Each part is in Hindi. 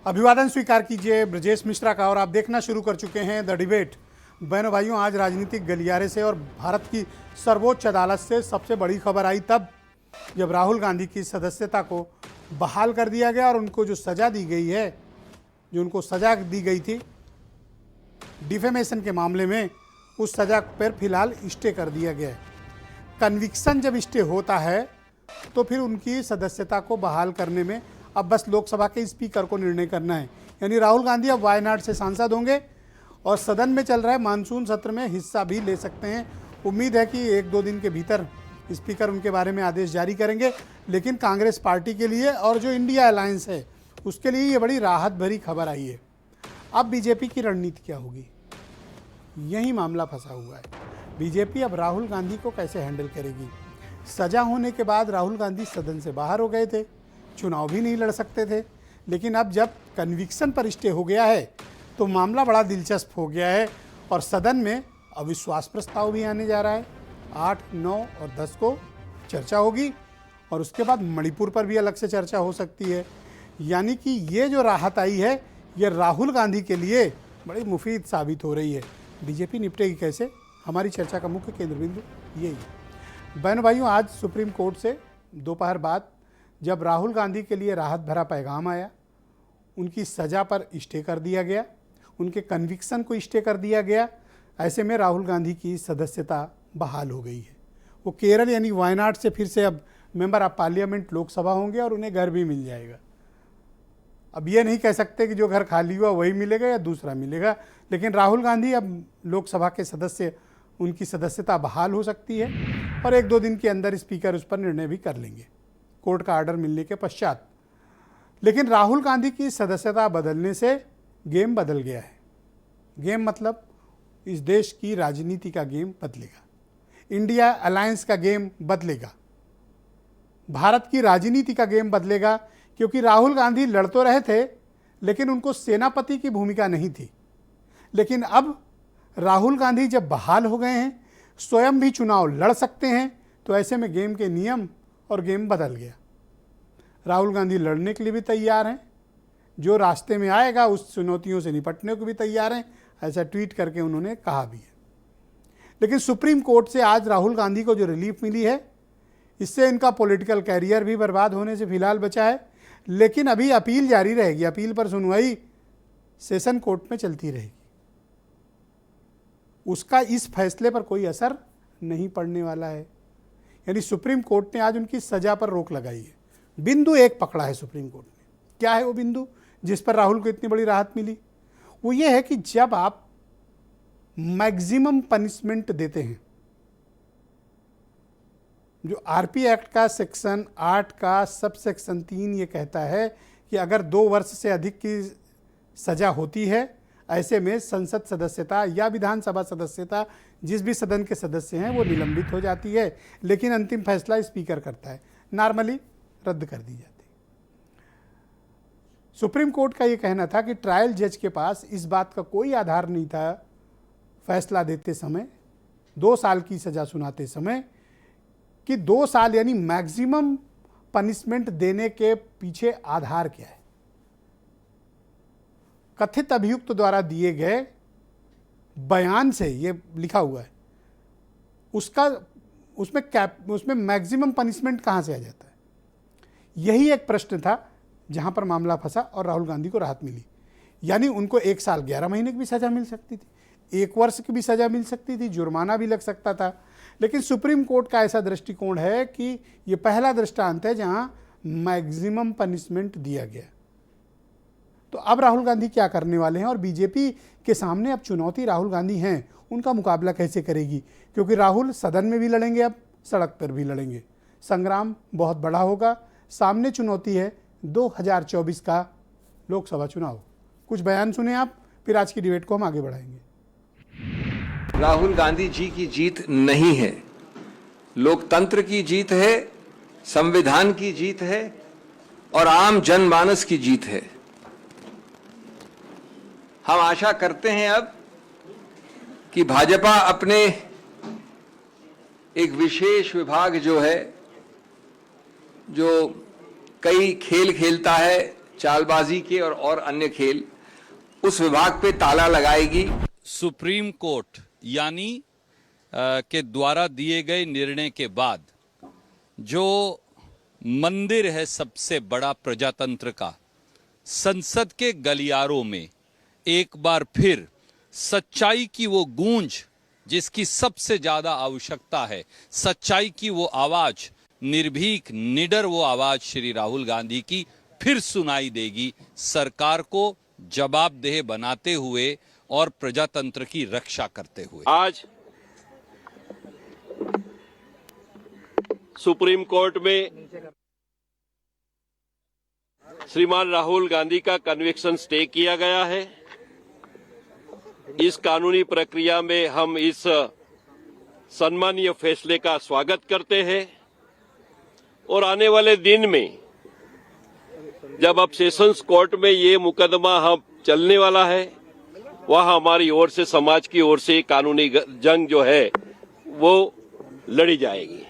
अभिवादन स्वीकार कीजिए ब्रजेश मिश्रा का। और आप देखना शुरू कर चुके हैं द डिबेट। बहनों भाइयों, आज राजनीतिक गलियारे से और भारत की सर्वोच्च अदालत से सबसे बड़ी खबर आई तब जब राहुल गांधी की सदस्यता को बहाल कर दिया गया और उनको जो सज़ा दी गई है, जो उनको सज़ा दी गई थी डिफेमेशन के मामले में, उस सज़ा पर फिलहाल स्टे कर दिया गया है। कन्विक्शन जब स्टे होता है तो फिर उनकी सदस्यता को बहाल करने में अब बस लोकसभा के स्पीकर को निर्णय करना है। यानी राहुल गांधी अब वायनाड से सांसद होंगे और सदन में चल रहे मानसून सत्र में हिस्सा भी ले सकते हैं। उम्मीद है कि 1-2 दिन के भीतर स्पीकर उनके बारे में आदेश जारी करेंगे। लेकिन कांग्रेस पार्टी के लिए और जो इंडिया अलायंस है उसके लिए ये बड़ी राहत भरी खबर आई है। अब बीजेपी की रणनीति क्या होगी, यही मामला फंसा हुआ है। बीजेपी अब राहुल गांधी को कैसे हैंडल करेगी। सजा होने के बाद राहुल गांधी सदन से बाहर हो गए थे, चुनाव भी नहीं लड़ सकते थे। लेकिन अब जब कन्विक्शन पर स्टे हो गया है तो मामला बड़ा दिलचस्प हो गया है और सदन में अविश्वास प्रस्ताव भी आने जा रहा है। 8, 9 और 10 को चर्चा होगी और उसके बाद मणिपुर पर भी अलग से चर्चा हो सकती है। यानी कि ये जो राहत आई है ये राहुल गांधी के लिए बड़ी मुफीद साबित हो रही है। बीजेपी निपटेगी कैसे, हमारी चर्चा का मुख्य केंद्र बिंदु यही है। बहनों भाइयों, आज सुप्रीम कोर्ट से दोपहर बाद जब राहुल गांधी के लिए राहत भरा पैगाम आया, उनकी सज़ा पर स्टे कर दिया गया, उनके कन्विक्शन को स्टे कर दिया गया, ऐसे में राहुल गांधी की सदस्यता बहाल हो गई है। वो केरल यानी वायनाड से फिर से अब मेंबर ऑफ पार्लियामेंट लोकसभा होंगे और उन्हें घर भी मिल जाएगा। अब ये नहीं कह सकते कि जो घर खाली हुआ वही मिलेगा या दूसरा मिलेगा, लेकिन राहुल गांधी अब लोकसभा के सदस्य, उनकी सदस्यता बहाल हो सकती है और 1-2 दिन के अंदर स्पीकर उस पर निर्णय भी कर लेंगे कोर्ट का ऑर्डर मिलने के पश्चात। लेकिन राहुल गांधी की सदस्यता बदलने से गेम बदल गया है। गेम मतलब इस देश की राजनीति का गेम बदलेगा, इंडिया अलायंस का गेम बदलेगा, भारत की राजनीति का गेम बदलेगा। क्योंकि राहुल गांधी लड़ तो रहे थे लेकिन उनको सेनापति की भूमिका नहीं थी। लेकिन अब राहुल गांधी जब बहाल हो गए हैं, स्वयं भी चुनाव लड़ सकते हैं, तो ऐसे में गेम के नियम और गेम बदल गया। राहुल गांधी लड़ने के लिए भी तैयार हैं, जो रास्ते में आएगा उस चुनौतियों से निपटने को भी तैयार हैं, ऐसा ट्वीट करके उन्होंने कहा भी है। लेकिन सुप्रीम कोर्ट से आज राहुल गांधी को जो रिलीफ मिली है, इससे इनका पॉलिटिकल कैरियर भी बर्बाद होने से फिलहाल बचा है। लेकिन अभी अपील जारी रहेगी, अपील पर सुनवाई सेशन कोर्ट में चलती रहेगी। उसका इस फैसले पर कोई असर नहीं पड़ने वाला है। यानी सुप्रीम कोर्ट ने आज उनकी सजा पर रोक लगाई है। बिंदु एक पकड़ा है सुप्रीम कोर्ट ने। क्या है वो बिंदु जिस पर राहुल को इतनी बड़ी राहत मिली? वो ये है कि जब आप मैक्सिमम पनिशमेंट देते हैं, जो आरपी एक्ट का सेक्शन 8 का सब सेक्शन 3 ये कहता है कि अगर 2 वर्ष से अधिक की सजा होती है, ऐसे में संसद सदस्यता या विधानसभा सदस्यता, जिस भी सदन के सदस्य हैं, वो निलंबित हो जाती है। लेकिन अंतिम फैसला स्पीकर करता है, नॉर्मली रद्द कर दी जाती है। सुप्रीम कोर्ट का ये कहना था कि ट्रायल जज के पास इस बात का कोई आधार नहीं था फैसला देते समय, 2 साल की सजा सुनाते समय, कि 2 साल यानी मैक्सिमम पनिशमेंट देने के पीछे आधार क्या है। कथित अभियुक्त द्वारा दिए गए बयान से ये लिखा हुआ है, उसमें मैक्सिमम पनिशमेंट कहाँ से आ जाता है। यही एक प्रश्न था जहाँ पर मामला फंसा और राहुल गांधी को राहत मिली। यानी उनको 1 साल 11 महीने की भी सज़ा मिल सकती थी, 1 वर्ष की भी सज़ा मिल सकती थी, जुर्माना भी लग सकता था। लेकिन सुप्रीम कोर्ट का ऐसा दृष्टिकोण है कि ये पहला दृष्टांत है जहाँ मैक्सिमम पनिशमेंट दिया गया। तो अब राहुल गांधी क्या करने वाले हैं और बीजेपी के सामने अब चुनौती राहुल गांधी हैं, उनका मुकाबला कैसे करेगी। क्योंकि राहुल सदन में भी लड़ेंगे, अब सड़क पर भी लड़ेंगे। संग्राम बहुत बड़ा होगा। सामने चुनौती है 2024 का लोकसभा चुनाव। कुछ बयान सुने आप, फिर आज की डिबेट को हम आगे बढ़ाएंगे। राहुल गांधी जी की जीत नहीं है, लोकतंत्र की जीत है, संविधान की जीत है और आम जनमानस की जीत है। हम आशा करते हैं अब कि भाजपा अपने एक विशेष विभाग जो है, जो कई खेल खेलता है, चालबाजी के और अन्य खेल उस विभाग पे ताला लगाएगी। सुप्रीम कोर्ट यानी के द्वारा दिए गए निर्णय के बाद जो मंदिर है सबसे बड़ा प्रजातंत्र का, संसद के गलियारों में एक बार फिर सच्चाई की वो गूंज जिसकी सबसे ज्यादा आवश्यकता है, सच्चाई की वो आवाज, निर्भीक निडर वो आवाज श्री राहुल गांधी की फिर सुनाई देगी, सरकार को जवाबदेह बनाते हुए और प्रजातंत्र की रक्षा करते हुए। आज सुप्रीम कोर्ट में श्रीमान राहुल गांधी का कन्विक्शन स्टे किया गया है। इस कानूनी प्रक्रिया में हम इस सम्मानीय फैसले का स्वागत करते हैं और आने वाले दिन में जब अब सेशंस कोर्ट में ये मुकदमा हम चलने वाला है, वह हमारी ओर से, समाज की ओर से कानूनी जंग जो है वो लड़ी जाएगी।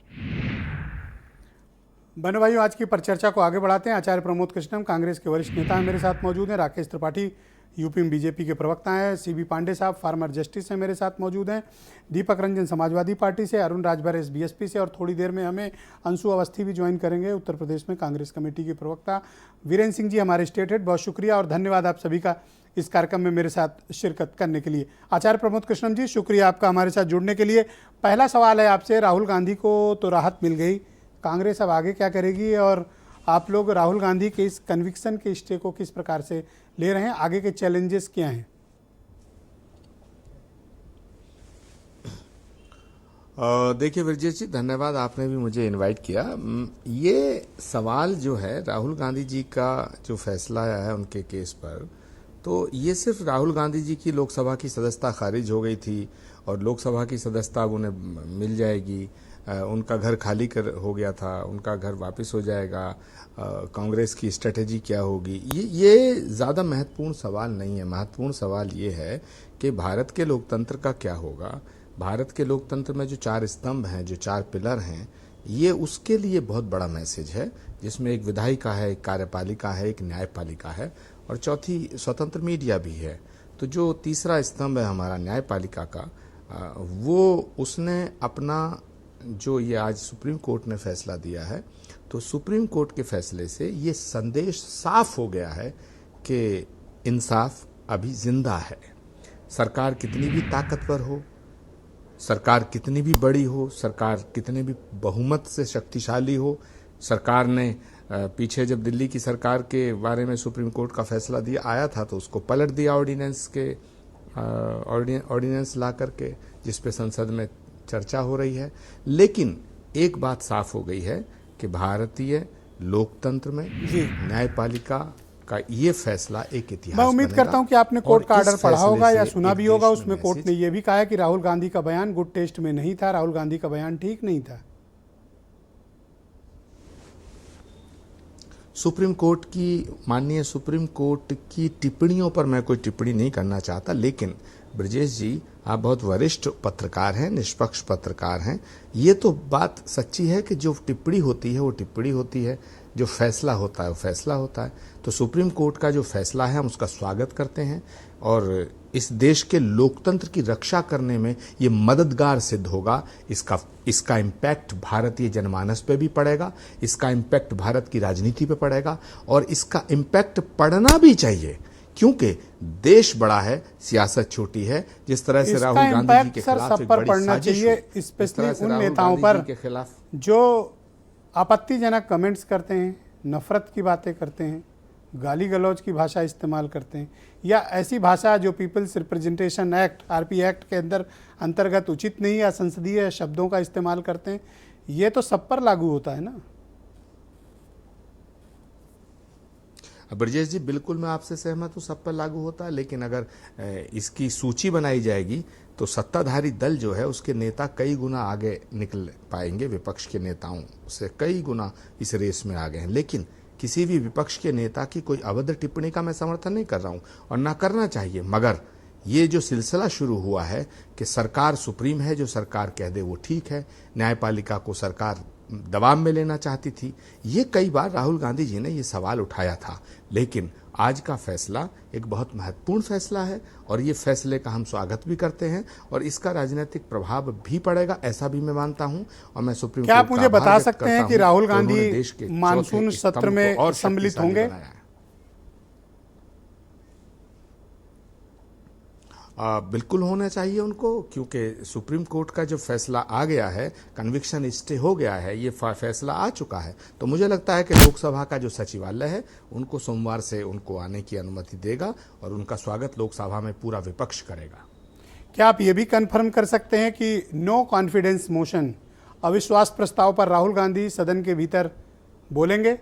बहनों भाइयों, आज की परिचर्चा को आगे बढ़ाते हैं। आचार्य प्रमोद कृष्णम कांग्रेस के वरिष्ठ नेता हैं, मेरे साथ मौजूद हैं। राकेश त्रिपाठी यूपी में बीजेपी के प्रवक्ता हैं। सीबी पांडे साहब फार्मर जस्टिस हैं, मेरे साथ मौजूद हैं। दीपक रंजन समाजवादी पार्टी से, अरुण राजभर एस बीएसपी से, और थोड़ी देर में हमें अंशु अवस्थी भी ज्वाइन करेंगे, उत्तर प्रदेश में कांग्रेस कमेटी के प्रवक्ता। वीरेंद्र सिंह जी हमारे स्टेट हेड, बहुत शुक्रिया और धन्यवाद आप सभी का इस कार्यक्रम में मेरे साथ शिरकत करने के लिए। आचार्य प्रमोद कृष्णम जी, शुक्रिया आपका हमारे साथ जुड़ने के लिए। पहला सवाल है आपसे, राहुल गांधी को तो राहत मिल गई, कांग्रेस अब आगे क्या करेगी और आप लोग राहुल गांधी के इस कन्विक्शन के स्टे को किस प्रकार से ले रहे हैं, आगे के चैलेंजेस क्या हैं? देखिए विरजेश जी, धन्यवाद, आपने भी मुझे इनवाइट किया। ये सवाल जो है राहुल गांधी जी का जो फैसला आया है उनके केस पर, तो ये सिर्फ राहुल गांधी जी की लोकसभा की सदस्यता खारिज हो गई थी और लोकसभा की सदस्यता अब उन्हें मिल जाएगी, उनका घर खाली हो गया था, उनका घर वापस हो जाएगा, कांग्रेस की स्ट्रेटेजी क्या होगी, ये ज़्यादा महत्वपूर्ण सवाल नहीं है। महत्वपूर्ण सवाल ये है कि भारत के लोकतंत्र का क्या होगा। भारत के लोकतंत्र में जो 4 स्तंभ हैं, जो 4 पिलर हैं, ये उसके लिए बहुत बड़ा मैसेज है, जिसमें एक विधायिका है, एक कार्यपालिका है, एक न्यायपालिका है और चौथी स्वतंत्र मीडिया भी है। तो जो तीसरा स्तंभ है हमारा न्यायपालिका का, वो उसने अपना जो ये आज सुप्रीम कोर्ट ने फैसला दिया है, तो सुप्रीम कोर्ट के फैसले से ये संदेश साफ हो गया है कि इंसाफ अभी जिंदा है। सरकार कितनी भी ताकतवर हो, सरकार कितनी भी बड़ी हो, सरकार कितने भी बहुमत से शक्तिशाली हो, सरकार ने पीछे जब दिल्ली की सरकार के बारे में सुप्रीम कोर्ट का फैसला दिया आया था तो उसको पलट दिया ऑर्डिनेंस ला करके, जिस पे संसद में चर्चा हो रही है। लेकिन एक बात साफ हो गई है कि भारतीय लोकतंत्र में न्यायपालिका का ये फैसला एक इतिहास। मैं उम्मीद करता हूं कि आपने कोर्ट का ऑर्डर पढ़ा होगा या सुना भी होगा। उसमें कोर्ट ने यह भी कहा है कि राहुल गांधी का बयान गुड टेस्ट में नहीं था, राहुल गांधी का बयान ठीक नहीं था। माननीय सुप्रीम कोर्ट की टिप्पणियों पर मैं कोई टिप्पणी नहीं करना चाहता, लेकिन ब्रजेश जी आप बहुत वरिष्ठ पत्रकार हैं, निष्पक्ष पत्रकार हैं। ये तो बात सच्ची है कि जो टिप्पणी होती है वो टिप्पणी होती है, जो फैसला होता है वो फैसला होता है। तो सुप्रीम कोर्ट का जो फैसला है हम उसका स्वागत करते हैं और इस देश के लोकतंत्र की रक्षा करने में ये मददगार सिद्ध होगा। इसका इम्पैक्ट भारतीय जनमानस पे भी पड़ेगा, इसका इम्पैक्ट भारत की राजनीति पे पड़ेगा और इसका इम्पैक्ट पड़ना भी चाहिए, क्योंकि देश बड़ा है, सियासत छोटी है। जिस तरह से राहुल गांधी जी के खिलाफ एक बड़ी साजिश हुई, स्पेशली उन नेताओं पर जो आपत्तिजनक कमेंट्स करते हैं, नफरत की बातें करते हैं, गाली गलौज की भाषा इस्तेमाल करते हैं, या ऐसी भाषा जो peoples representation act RP act के अंतर्गत उचित नहीं या संसदीय शब्दों का इस्तेमाल करते हैं, ये तो सब पर लागू होता है ना। ब्रजेश जी, बिल्कुल मैं आपसे सहमत हूँ, सब पर लागू होता है। लेकिन अगर इसकी सूची बनाई जाएगी तो सत्ताधारी दल जो है उसके नेता कई गुना आगे निकल पाएंगे, विपक्ष के नेताओं से कई गुना इस रेस में आगे हैं। लेकिन किसी भी विपक्ष के नेता की कोई अभद्र टिप्पणी का मैं समर्थन नहीं कर रहा हूँ और ना करना चाहिए, मगर ये जो सिलसिला शुरू हुआ है कि सरकार सुप्रीम है, जो सरकार कह दे वो ठीक है, न्यायपालिका को सरकार दबाव में लेना चाहती थी। ये कई बार राहुल गांधी जी ने ये सवाल उठाया था, लेकिन आज का फैसला एक बहुत महत्वपूर्ण फैसला है और ये फैसले का हम स्वागत भी करते हैं और इसका राजनीतिक प्रभाव भी पड़ेगा, ऐसा भी मैं मानता हूं। और मैं सुप्रीम क्या कोर्ट आप का मुझे आभार बता व्यक्त सकते करता हैं हूं कि राहुल कि उन्होंने गांधी देश के मानसून चौथे सत्र स्तंभ में को और सम्मिलित शक्तिशाली होंगे? बनाया है। बिल्कुल होना चाहिए उनको, क्योंकि सुप्रीम कोर्ट का जो फैसला आ गया है, कन्विक्शन स्टे हो गया है, ये फैसला आ चुका है। तो मुझे लगता है कि लोकसभा का जो सचिवालय है उनको सोमवार से उनको आने की अनुमति देगा और उनका स्वागत लोकसभा में पूरा विपक्ष करेगा। क्या आप ये भी कंफर्म कर सकते हैं कि नो कॉन्फिडेंस मोशन, अविश्वास प्रस्ताव पर राहुल गांधी सदन के भीतर बोलेंगे?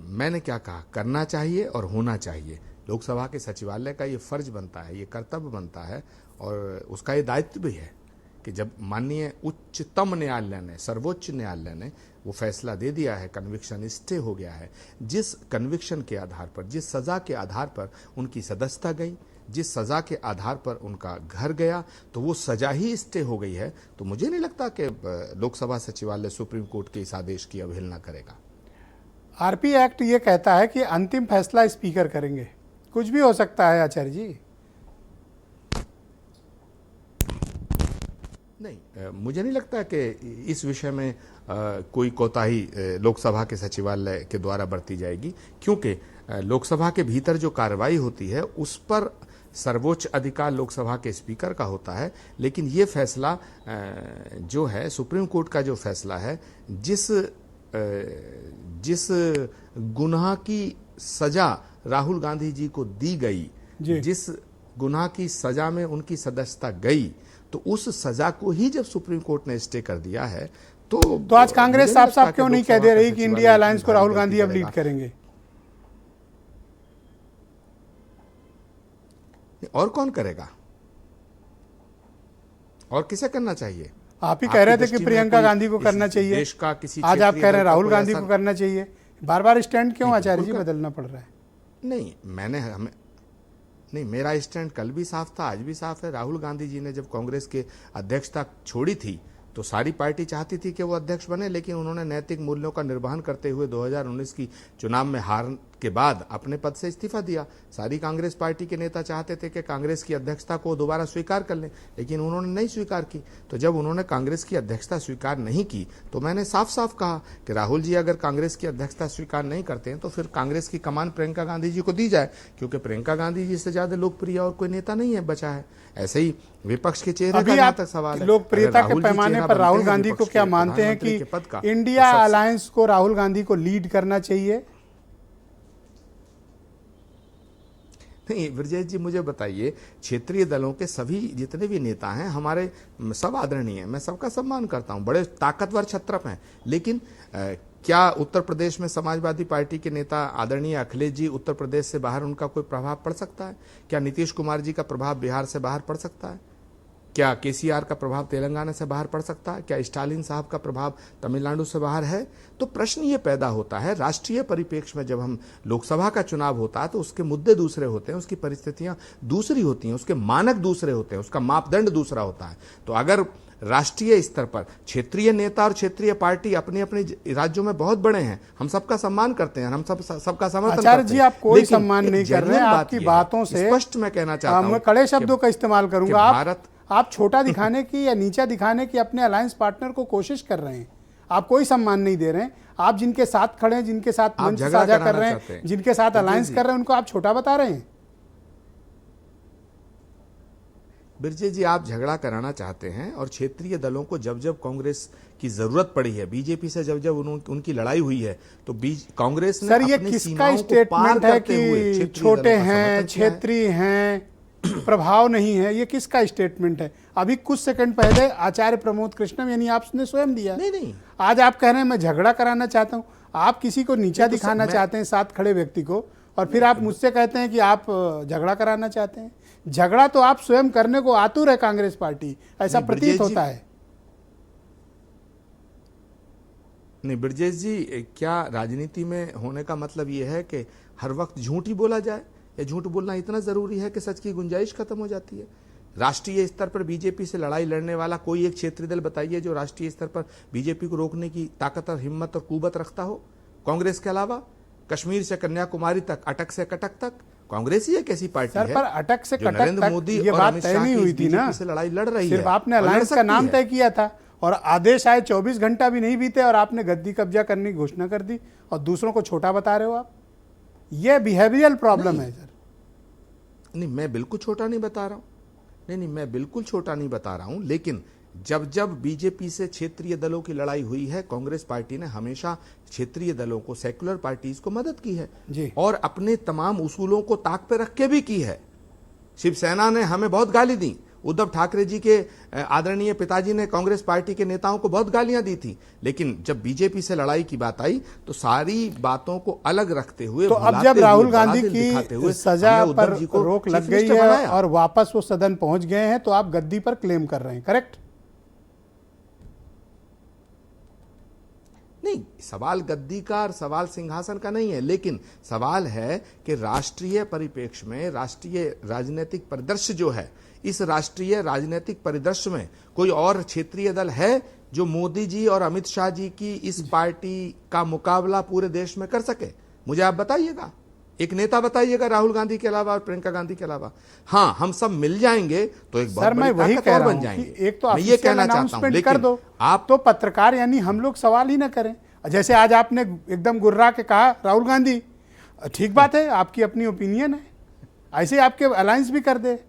मैंने क्या कहा, करना चाहिए और होना चाहिए। लोकसभा के सचिवालय का ये फर्ज बनता है, ये कर्तव्य बनता है और उसका ये दायित्व भी है कि जब माननीय उच्चतम न्यायालय ने, सर्वोच्च न्यायालय ने वो फैसला दे दिया है, कन्विक्शन स्टे हो गया है, जिस कन्विक्शन के आधार पर, जिस सजा के आधार पर उनकी सदस्यता गई, जिस सजा के आधार पर उनका घर गया, तो वो सजा ही स्टे हो गई है। तो मुझे नहीं लगता कि लोकसभा सचिवालय सुप्रीम कोर्ट के इस आदेश की अवहेलना करेगा। आरपी एक्ट ये कहता है कि अंतिम फैसला स्पीकर करेंगे, कुछ भी हो सकता है आचार्य जी। नहीं, मुझे नहीं लगता कि इस विषय में कोई कोताही लोकसभा के सचिवालय के द्वारा बरती जाएगी, क्योंकि लोकसभा के भीतर जो कार्रवाई होती है उस पर सर्वोच्च अधिकार लोकसभा के स्पीकर का होता है। लेकिन ये फैसला जो है, सुप्रीम कोर्ट का जो फैसला है, जिस गुनाह की सजा राहुल गांधी जी को दी गई, जिस गुनाह की सजा में उनकी सदस्यता गई, तो उस सजा को ही जब सुप्रीम कोर्ट ने स्टे कर दिया है, तो आज कांग्रेस साफ साफ क्यों नहीं कह दे रही कि इंडिया अलायंस को राहुल गांधी अब लीड करेंगे? और कौन करेगा? और किसे करना चाहिए? आप ही कह रहे थे कि प्रियंका गांधी को करना चाहिए, देश का किसी आज आप कह रहे हैं राहुल गांधी को करना चाहिए। बार बार स्टैंड क्यों आचार्य जी बदलना पड़ रहा है? नहीं, मेरा स्टैंड कल भी साफ था, आज भी साफ है। राहुल गांधी जी ने जब कांग्रेस के अध्यक्षता छोड़ी थी तो सारी पार्टी चाहती थी कि वो अध्यक्ष बने, लेकिन उन्होंने नैतिक मूल्यों का निर्वहन करते हुए 2019 की चुनाव में हार के बाद अपने पद से इस्तीफा दिया। सारी कांग्रेस पार्टी के नेता चाहते थे कि कांग्रेस की अध्यक्षता को दोबारा स्वीकार कर लें, लेकिन उन्होंने नहीं स्वीकार की। तो जब उन्होंने कांग्रेस की अध्यक्षता स्वीकार नहीं की तो मैंने साफ साफ कहा कि राहुल जी अगर कांग्रेस की अध्यक्षता स्वीकार नहीं करते हैं तो फिर कांग्रेस की कमान प्रियंका गांधी जी को दी जाए, क्योंकि प्रियंका गांधी जी से ज्यादा लोकप्रिय और कोई नेता नहीं है बचा है। ऐसे ही विपक्ष के चेहरे का जहां तक सवाल है, लोकप्रियता के पैमाने पर राहुल गांधी को क्या मानते हैं कि इंडिया अलायंस को राहुल गांधी को लीड करना चाहिए? नहीं, ब्रजेश जी मुझे बताइए, क्षेत्रीय दलों के सभी जितने भी नेता हैं हमारे सब आदरणीय हैं, मैं सबका सम्मान करता हूं, बड़े ताकतवर छत्रप हैं। लेकिन क्या उत्तर प्रदेश में समाजवादी पार्टी के नेता आदरणीय अखिलेश जी, उत्तर प्रदेश से बाहर उनका कोई प्रभाव पड़ सकता है? क्या नीतीश कुमार जी का प्रभाव बिहार से बाहर पड़ सकता है? क्या केसीआर का प्रभाव तेलंगाना से बाहर पड़ सकता है? क्या स्टालिन साहब का प्रभाव तमिलनाडु से बाहर है? तो प्रश्न ये पैदा होता है, राष्ट्रीय परिप्रेक्ष्य में जब हम लोकसभा का चुनाव होता है तो उसके मुद्दे दूसरे होते हैं, उसकी परिस्थितियां दूसरी होती हैं, उसके मानक दूसरे होते हैं, उसका मापदंड दूसरा होता है। तो अगर राष्ट्रीय स्तर पर क्षेत्रीय नेता और क्षेत्रीय पार्टी अपने अपने राज्यों में बहुत बड़े हैं, हम सबका सम्मान करते हैं, हम सबका समर्थन करते हैं। जी आप कोई सम्मान नहीं कर रहे हैं, आपकी बातों से स्पष्ट मैं कहना चाहता हूं, मैं कड़े शब्दों का इस्तेमाल करूंगा। आप छोटा दिखाने की या नीचा दिखाने की अपने अलायंस पार्टनर को कोशिश कर रहे हैं। आप कोई सम्मान नहीं दे रहे हैं। आप जिनके साथ खड़े हैं, जिनके साथ मंच साझा कर रहे हैं, जिनके साथ अलायंस कर रहे हैं, उनको आप छोटा बता रहे हैं। बिरजे जी, आप झगड़ा कराना चाहते हैं और क्षेत्रीय दलों को जब जब कांग्रेस की जरूरत पड़ी है, बीजेपी से जब जब उनकी लड़ाई हुई है, तो कांग्रेस ने सर ये किसका स्टेटमेंट है कि छोटे हैं, क्षेत्रीय हैं, प्रभाव नहीं है? ये किसका स्टेटमेंट है? अभी कुछ सेकंड पहले आचार्य प्रमोद कृष्णम यानी आपने स्वयं दिया। नहीं, आज आप कह रहे हैं मैं झगड़ा कराना चाहता हूं। आप किसी को नीचा दिखाना चाहते हैं, साथ खड़े व्यक्ति को, और फिर आप मुझसे कहते हैं कि आप झगड़ा कराना चाहते हैं। झगड़ा तो आप स्वयं करने को आतुर है कांग्रेस पार्टी, ऐसा प्रतीत होता है। नहीं ब्रजेश जी, क्या राजनीति में होने का मतलब यह है कि हर वक्त झूठ ही बोला जाए? या झूठ बोलना इतना जरूरी है कि सच की गुंजाइश खत्म हो जाती है? राष्ट्रीय स्तर पर बीजेपी से लड़ाई लड़ने वाला कोई एक क्षेत्रीय दल बताइए जो राष्ट्रीय स्तर पर बीजेपी को रोकने की ताकत और हिम्मत और कुवत रखता हो कांग्रेस के अलावा। कश्मीर से कन्याकुमारी तक, अटक से कटक तक कांग्रेस ही एक ऐसी पार्टी सर है पर अटक से जो कटक नरेंद्र तक मोदी ये और बात अमित तय शाह नहीं की हुई इस थी ना, बीजेपी से लड़ाई लड़ रही सिर्फ है आपने और लड़ अलायंस का सकती नाम है। तय किया था और आदेश आए 24 घंटा भी नहीं बीते और आपने गद्दी कब्जा करने की घोषणा कर दी और दूसरों को छोटा बता रहे हो आप। ये बिहेवियरल प्रॉब्लम है सर। नहीं, मैं बिल्कुल छोटा नहीं बता रहा हूं। नहीं, मैं बिल्कुल छोटा नहीं बता रहा हूं, लेकिन जब जब बीजेपी से क्षेत्रीय दलों की लड़ाई हुई है, कांग्रेस पार्टी ने हमेशा क्षेत्रीय दलों को, सेक्युलर पार्टीज को मदद की है जी। और अपने तमाम उसूलों को ताक पे रख के भी की है। शिवसेना ने हमें बहुत गाली दी, उद्धव ठाकरे जी के आदरणीय पिताजी ने कांग्रेस पार्टी के नेताओं को बहुत गालियां दी थी, लेकिन जब बीजेपी से लड़ाई की बात आई तो सारी बातों को अलग रखते हुए, तो अब जब राहुल गांधी की सजा पर रोक लग गई है और वापस वो सदन पहुंच गए हैं तो आप गद्दी पर क्लेम कर रहे हैं, करेक्ट? नहीं, सवाल गद्दी का और सवाल सिंहासन का नहीं है, लेकिन सवाल है कि राष्ट्रीय परिप्रेक्ष्य में, राष्ट्रीय राजनीतिक परिदृश्य जो है, इस राष्ट्रीय राजनीतिक परिदृश्य में कोई और क्षेत्रीय दल है जो मोदी जी और अमित शाह जी की इस पार्टी का मुकाबला पूरे देश में कर सके? मुझे आप बताइएगा, एक नेता बताइएगा राहुल गांधी के अलावा और प्रियंका गांधी के अलावा। हाँ, हम सब मिल जाएंगे तो एक बहुत बड़ी ताकत और बन जाएंगे। एक तो मैं ये कहना चाहता हूं, अनाउंसमेंट कर लेकिन दो, आप तो पत्रकार यानी हम लोग सवाल ही ना करें। जैसे आज आपने एकदम गुर्रा के कहा राहुल गांधी, ठीक बात है, आपकी अपनी ओपिनियन है, ऐसे आपके अलायंस भी कर दे।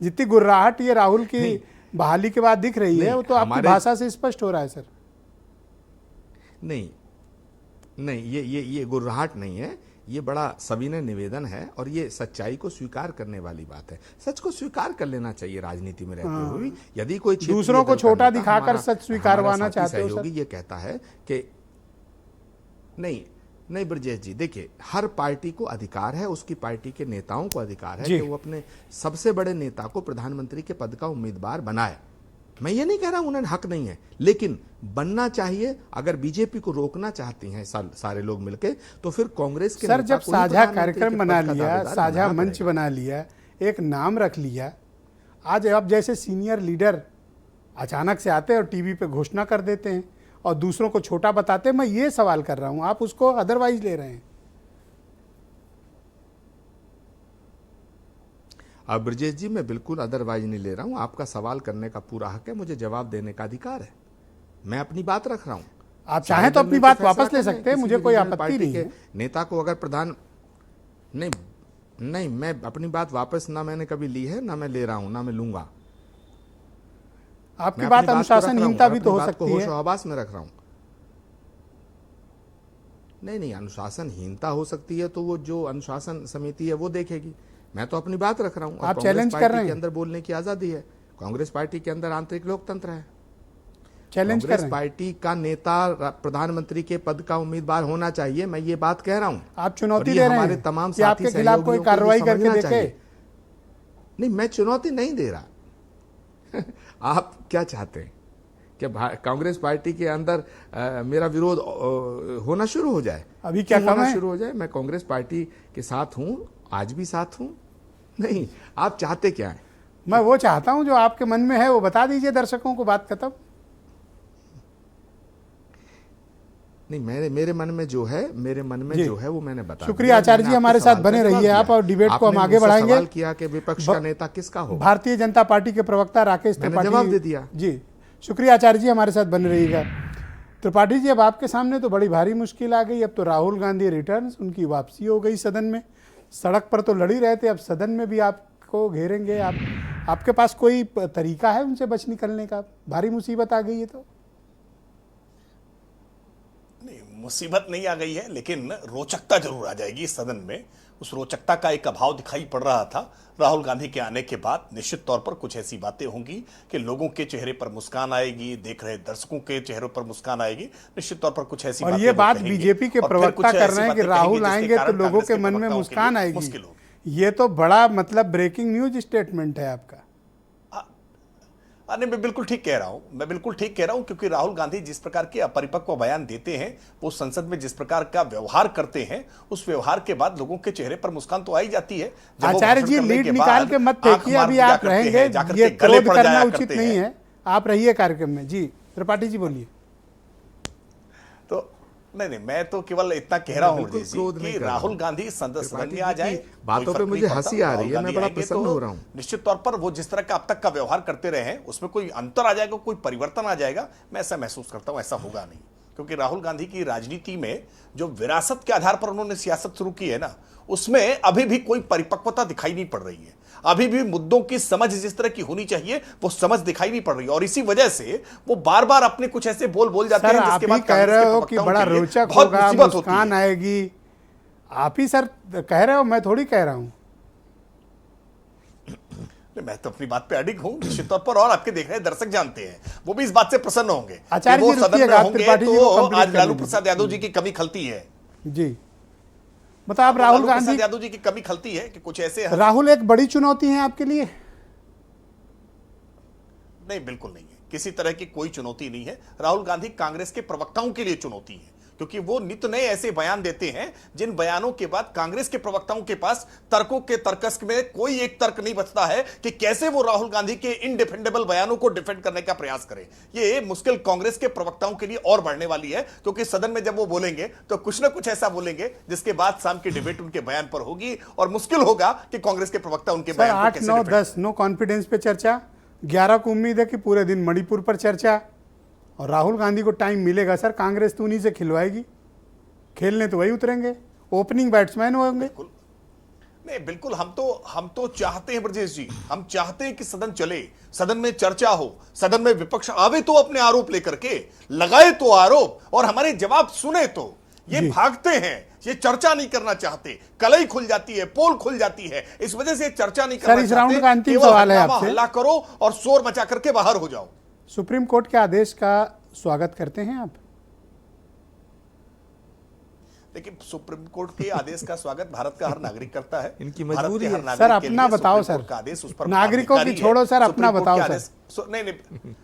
जितनी गुर्राहट ये राहुल की बहाली के बाद दिख रही है वो तो आपकी भाषा से स्पष्ट हो रहा है सर। नहीं, ये गुर्राहट नहीं है, ये बड़ा सविनय निवेदन है और ये सच्चाई को स्वीकार करने वाली बात है। सच को स्वीकार कर लेना चाहिए राजनीति में रहते हुए। यदि कोई दूसरों को छोटा दिखाकर सच स्वीकारवाना चाहते हो सर, ये कहता है कि नहीं ब्रजेश जी, देखिए, हर पार्टी को अधिकार है, उसकी पार्टी के नेताओं को अधिकार है कि वो अपने सबसे बड़े नेता को प्रधानमंत्री के पद का उम्मीदवार बनाए। मैं ये नहीं कह रहा हूं उन्हें हक नहीं है, लेकिन बनना चाहिए। अगर बीजेपी को रोकना चाहती हैं सारे लोग मिलके, तो फिर कांग्रेस के सर जब साझा कार्यक्रम बना लिया, साझा मंच बना लिया, एक नाम रख लिया, आज अब जैसे सीनियर लीडर अचानक से आते हैं और टीवी पे घोषणा कर देते हैं और दूसरों को छोटा बताते हैं, मैं ये सवाल कर रहा हूं, आप उसको अदरवाइज ले रहे हैं। अब ब्रजेश जी, मैं बिल्कुल अदरवाइज नहीं ले रहा हूं। आपका सवाल करने का पूरा हक है, मुझे जवाब देने का अधिकार है। मैं अपनी बात रख रहा हूं। आप चाहें तो अपनी बात वापस ले सकते हैं, मुझे कोई आपत्ति नहीं है। नेता को अगर प्रधान नहीं, मैं अपनी बात वापस ना मैंने कभी ली है, ना मैं ले रहा हूं, ना मैं लूंगा। आपकी बात अनुशासनहीनता भी तो हो सकती है। होश में रख रहा हूं। नहीं, अनुशासनहीनता हो सकती है तो वो जो अनुशासन समिति है वो देखेगी। मैं तो अपनी बात रख रहा हूं। आप चैलेंज कर रहे हैं। के अंदर बोलने की आजादी है, कांग्रेस पार्टी के अंदर आंतरिक लोकतंत्र है। चैलेंज कर रहे हैं। कांग्रेस पार्टी का नेता प्रधानमंत्री के पद का उम्मीदवार होना चाहिए, मैं ये बात कह रहा हूं। आप चुनौती दे रहे हैं हमारे तमाम कि आपके खिलाफ कोई कार्रवाई करके देखे? नहीं, मैं चुनौती नहीं दे रहा। आप क्या चाहते हैं कि कांग्रेस पार्टी के अंदर मेरा विरोध होना शुरू हो जाए? अभी क्या कम है? शुरू हो जाए? मैं कांग्रेस पार्टी के साथ हूं, आज भी साथ हूं। नहीं, आप चाहते क्या है? मैं वो चाहता हूं जो आपके मन में है वो बता दीजिए दर्शकों को, बात खत्म। नहीं, मेरे मन में जो है, वो मैंने बताया। शुक्रिया आचार्य जी, हमारे साथ बने रहिए आप और डिबेट को हम आगे बढ़ाएंगे। सवाल किया कि विपक्ष का नेता किसका हो? भारतीय जनता पार्टी के प्रवक्ता राकेश त्रिपाठी, जवाब दे दिया जी। शुक्रिया आचार्य जी, हमारे साथ बने रहिएगा। त्रिपाठी जी, अब आपके सामने तो बड़ी भारी मुश्किल आ गई। अब तो राहुल गांधी रिटर्न्स, उनकी वापसी हो गई सदन में। सड़क पर तो लड़ ही रहे थे, अब सदन में भी आपको घेरेंगे। आपके पास कोई तरीका है उनसे बच निकलने का? भारी मुसीबत आ गई है तो। मुसीबत नहीं आ गई है, लेकिन रोचकता जरूर आ जाएगी इस सदन में। उस रोचकता का एक अभाव दिखाई पड़ रहा था राहुल गांधी के आने के बाद। निश्चित तौर पर कुछ ऐसी बातें होंगी कि लोगों के चेहरे पर मुस्कान आएगी, देख रहे दर्शकों के चेहरों पर मुस्कान आएगी। निश्चित तौर पर कुछ ऐसी और ये बात बीजेपी के प्रवक्ता कर रहे हैं कि राहुल आएंगे तो लोगों के मन में मुस्कान आएगी। ये तो बड़ा मतलब ब्रेकिंग न्यूज स्टेटमेंट है आपका। नहीं, मैं बिल्कुल ठीक कह रहा हूं, मैं बिल्कुल ठीक कह रहा हूं, क्योंकि राहुल गांधी जिस प्रकार के अपरिपक्व बयान देते हैं, वो संसद में जिस प्रकार का व्यवहार करते हैं, उस व्यवहार के बाद लोगों के चेहरे पर मुस्कान तो आ ही जाती है। जब वो आचार्य भाषण जी, करने लीड के निकाल बाद के मत आंख फेंकिए, मार अभी दिया आप करते रहेंगे, हैं, जाकर ये के गले क्रोध पड़ करना जाया उचित करते नहीं हैं। है। आप रहिए कार्यक्रम में। जी त्रिपाठी जी बोलिए। तो नहीं, मैं तो केवल इतना कह रहा हूं बिल्कुल ब्रजेश जी, क्रोध नहीं कि कर रहा राहुल हूं। गांधी सदन त्रिपाठी में आ जी जाए, की बातों पे मुझे हंसी आ रही है, मैं बड़ा प्रसन्न हो रहा हूं। निश्चित तौर पर वो जिस तरह का अब तक का व्यवहार करते रहे हैं, उसमें कोई अंतर आ जाएगा, कोई परिवर्तन आ जाएगा, मैं ऐसा महसूस करता हूं ऐसा होगा नहीं। क्योंकि राहुल गांधी की राजनीति में जो विरासत के आधार पर उन्होंने सियासत शुरू की है ना, उसमें अभी भी कोई परिपक्वता दिखाई नहीं पड़ रही है। अभी भी मुद्दों की समझ जिस तरह की होनी चाहिए, वो समझ दिखाई नहीं पड़ रही है, और इसी वजह से वो बार बार अपने कुछ ऐसे बोल जाते सर हैं आप जिसके ही बाद कह कांग्रेस रहे के हो कि प्रवक्ताओं बड़ा के लिए रोचक बहुत होगा, मुसीबत होती मुस्कान है। आएगी। आप ही सर कह रहे हो, मैं थोड़ी कह रहा हूं। मैं तो अपनी बात पे अडिग हूं निश्चित तौर पर, और आपके देख रहे दर्शक जानते हैं, वो भी इस बात से प्रसन्न होंगे कि आचार्य वो जी, सदन में रुकिएगा, होंगे त्रिपाठी जी को तो कंप्लीट आज करने लालू दीजिए। प्रसाद यादव जी की कमी खलती है। जी मतलब आप राहुल लालू प्रसाद गांधी, यादव जी की कमी खलती है कि कुछ ऐसे राहुल एक बड़ी चुनौती है आपके लिए? नहीं, बिल्कुल नहीं है, किसी तरह की कोई चुनौती नहीं है। राहुल गांधी कांग्रेस के प्रवक्ताओं के लिए चुनौती है, क्योंकि वो नित नए ऐसे बयान देते हैं जिन बयानों के बाद कांग्रेस के प्रवक्ताओं के पास तर्कों के तर्कस में कोई एक तर्क नहीं बचता है कि कैसे वो राहुल गांधी के इनडिफेंडेबल बयानों को डिफेंड करने का प्रयास करें। ये मुश्किल कांग्रेस के प्रवक्ताओं के लिए और बढ़ने वाली है, क्योंकि सदन में जब वो बोलेंगे तो कुछ ना कुछ ऐसा बोलेंगे जिसके बाद शाम की डिबेट उनके बयान पर होगी, और मुश्किल होगा कि कांग्रेस के प्रवक्ता उनके सर बयान को 8, कैसे 9, डिफेंड 10 नो कॉन्फिडेंस पे चर्चा, 11 को उम्मीद है कि पूरे दिन मणिपुर पर चर्चा, और राहुल गांधी को टाइम मिलेगा सर, कांग्रेस तो उन्हीं से खिलवाएगी, खेलने तो वही उतरेंगे, ओपनिंग बैट्समैन होंगे। नहीं, बिल्कुल हम तो चाहते हैं ब्रजेश जी, हम चाहते हैं कि सदन चले, सदन में चर्चा हो, सदन में विपक्ष आवे तो अपने आरोप लेकर के, लगाए तो आरोप और हमारे जवाब सुने तो। ये भागते हैं, ये चर्चा नहीं करना चाहते, कलई खुल जाती है, पोल खुल जाती है, इस वजह से चर्चा नहीं करना सर, इस राउंड चाहते। का अंतिम केवल सवाल है हंगामा, आपसे। हल्ला करो और शोर मचा करके बाहर हो जाओ। सुप्रीम कोर्ट के आदेश का स्वागत करते हैं आप? लेकिन सुप्रीम कोर्ट के आदेश का स्वागत भारत का हर नागरिक करता है, इनकी भारत के मजबूरी हर है। नागरिक सर, के अपना लिए बताओ सुप्रीम सर। कोर्ट का आदेश उस पर नागरिकों की बाध्यकारी है। छोड़ो सर, अपना सुप्रीम कोर्ट बताओ के सर। आदेश-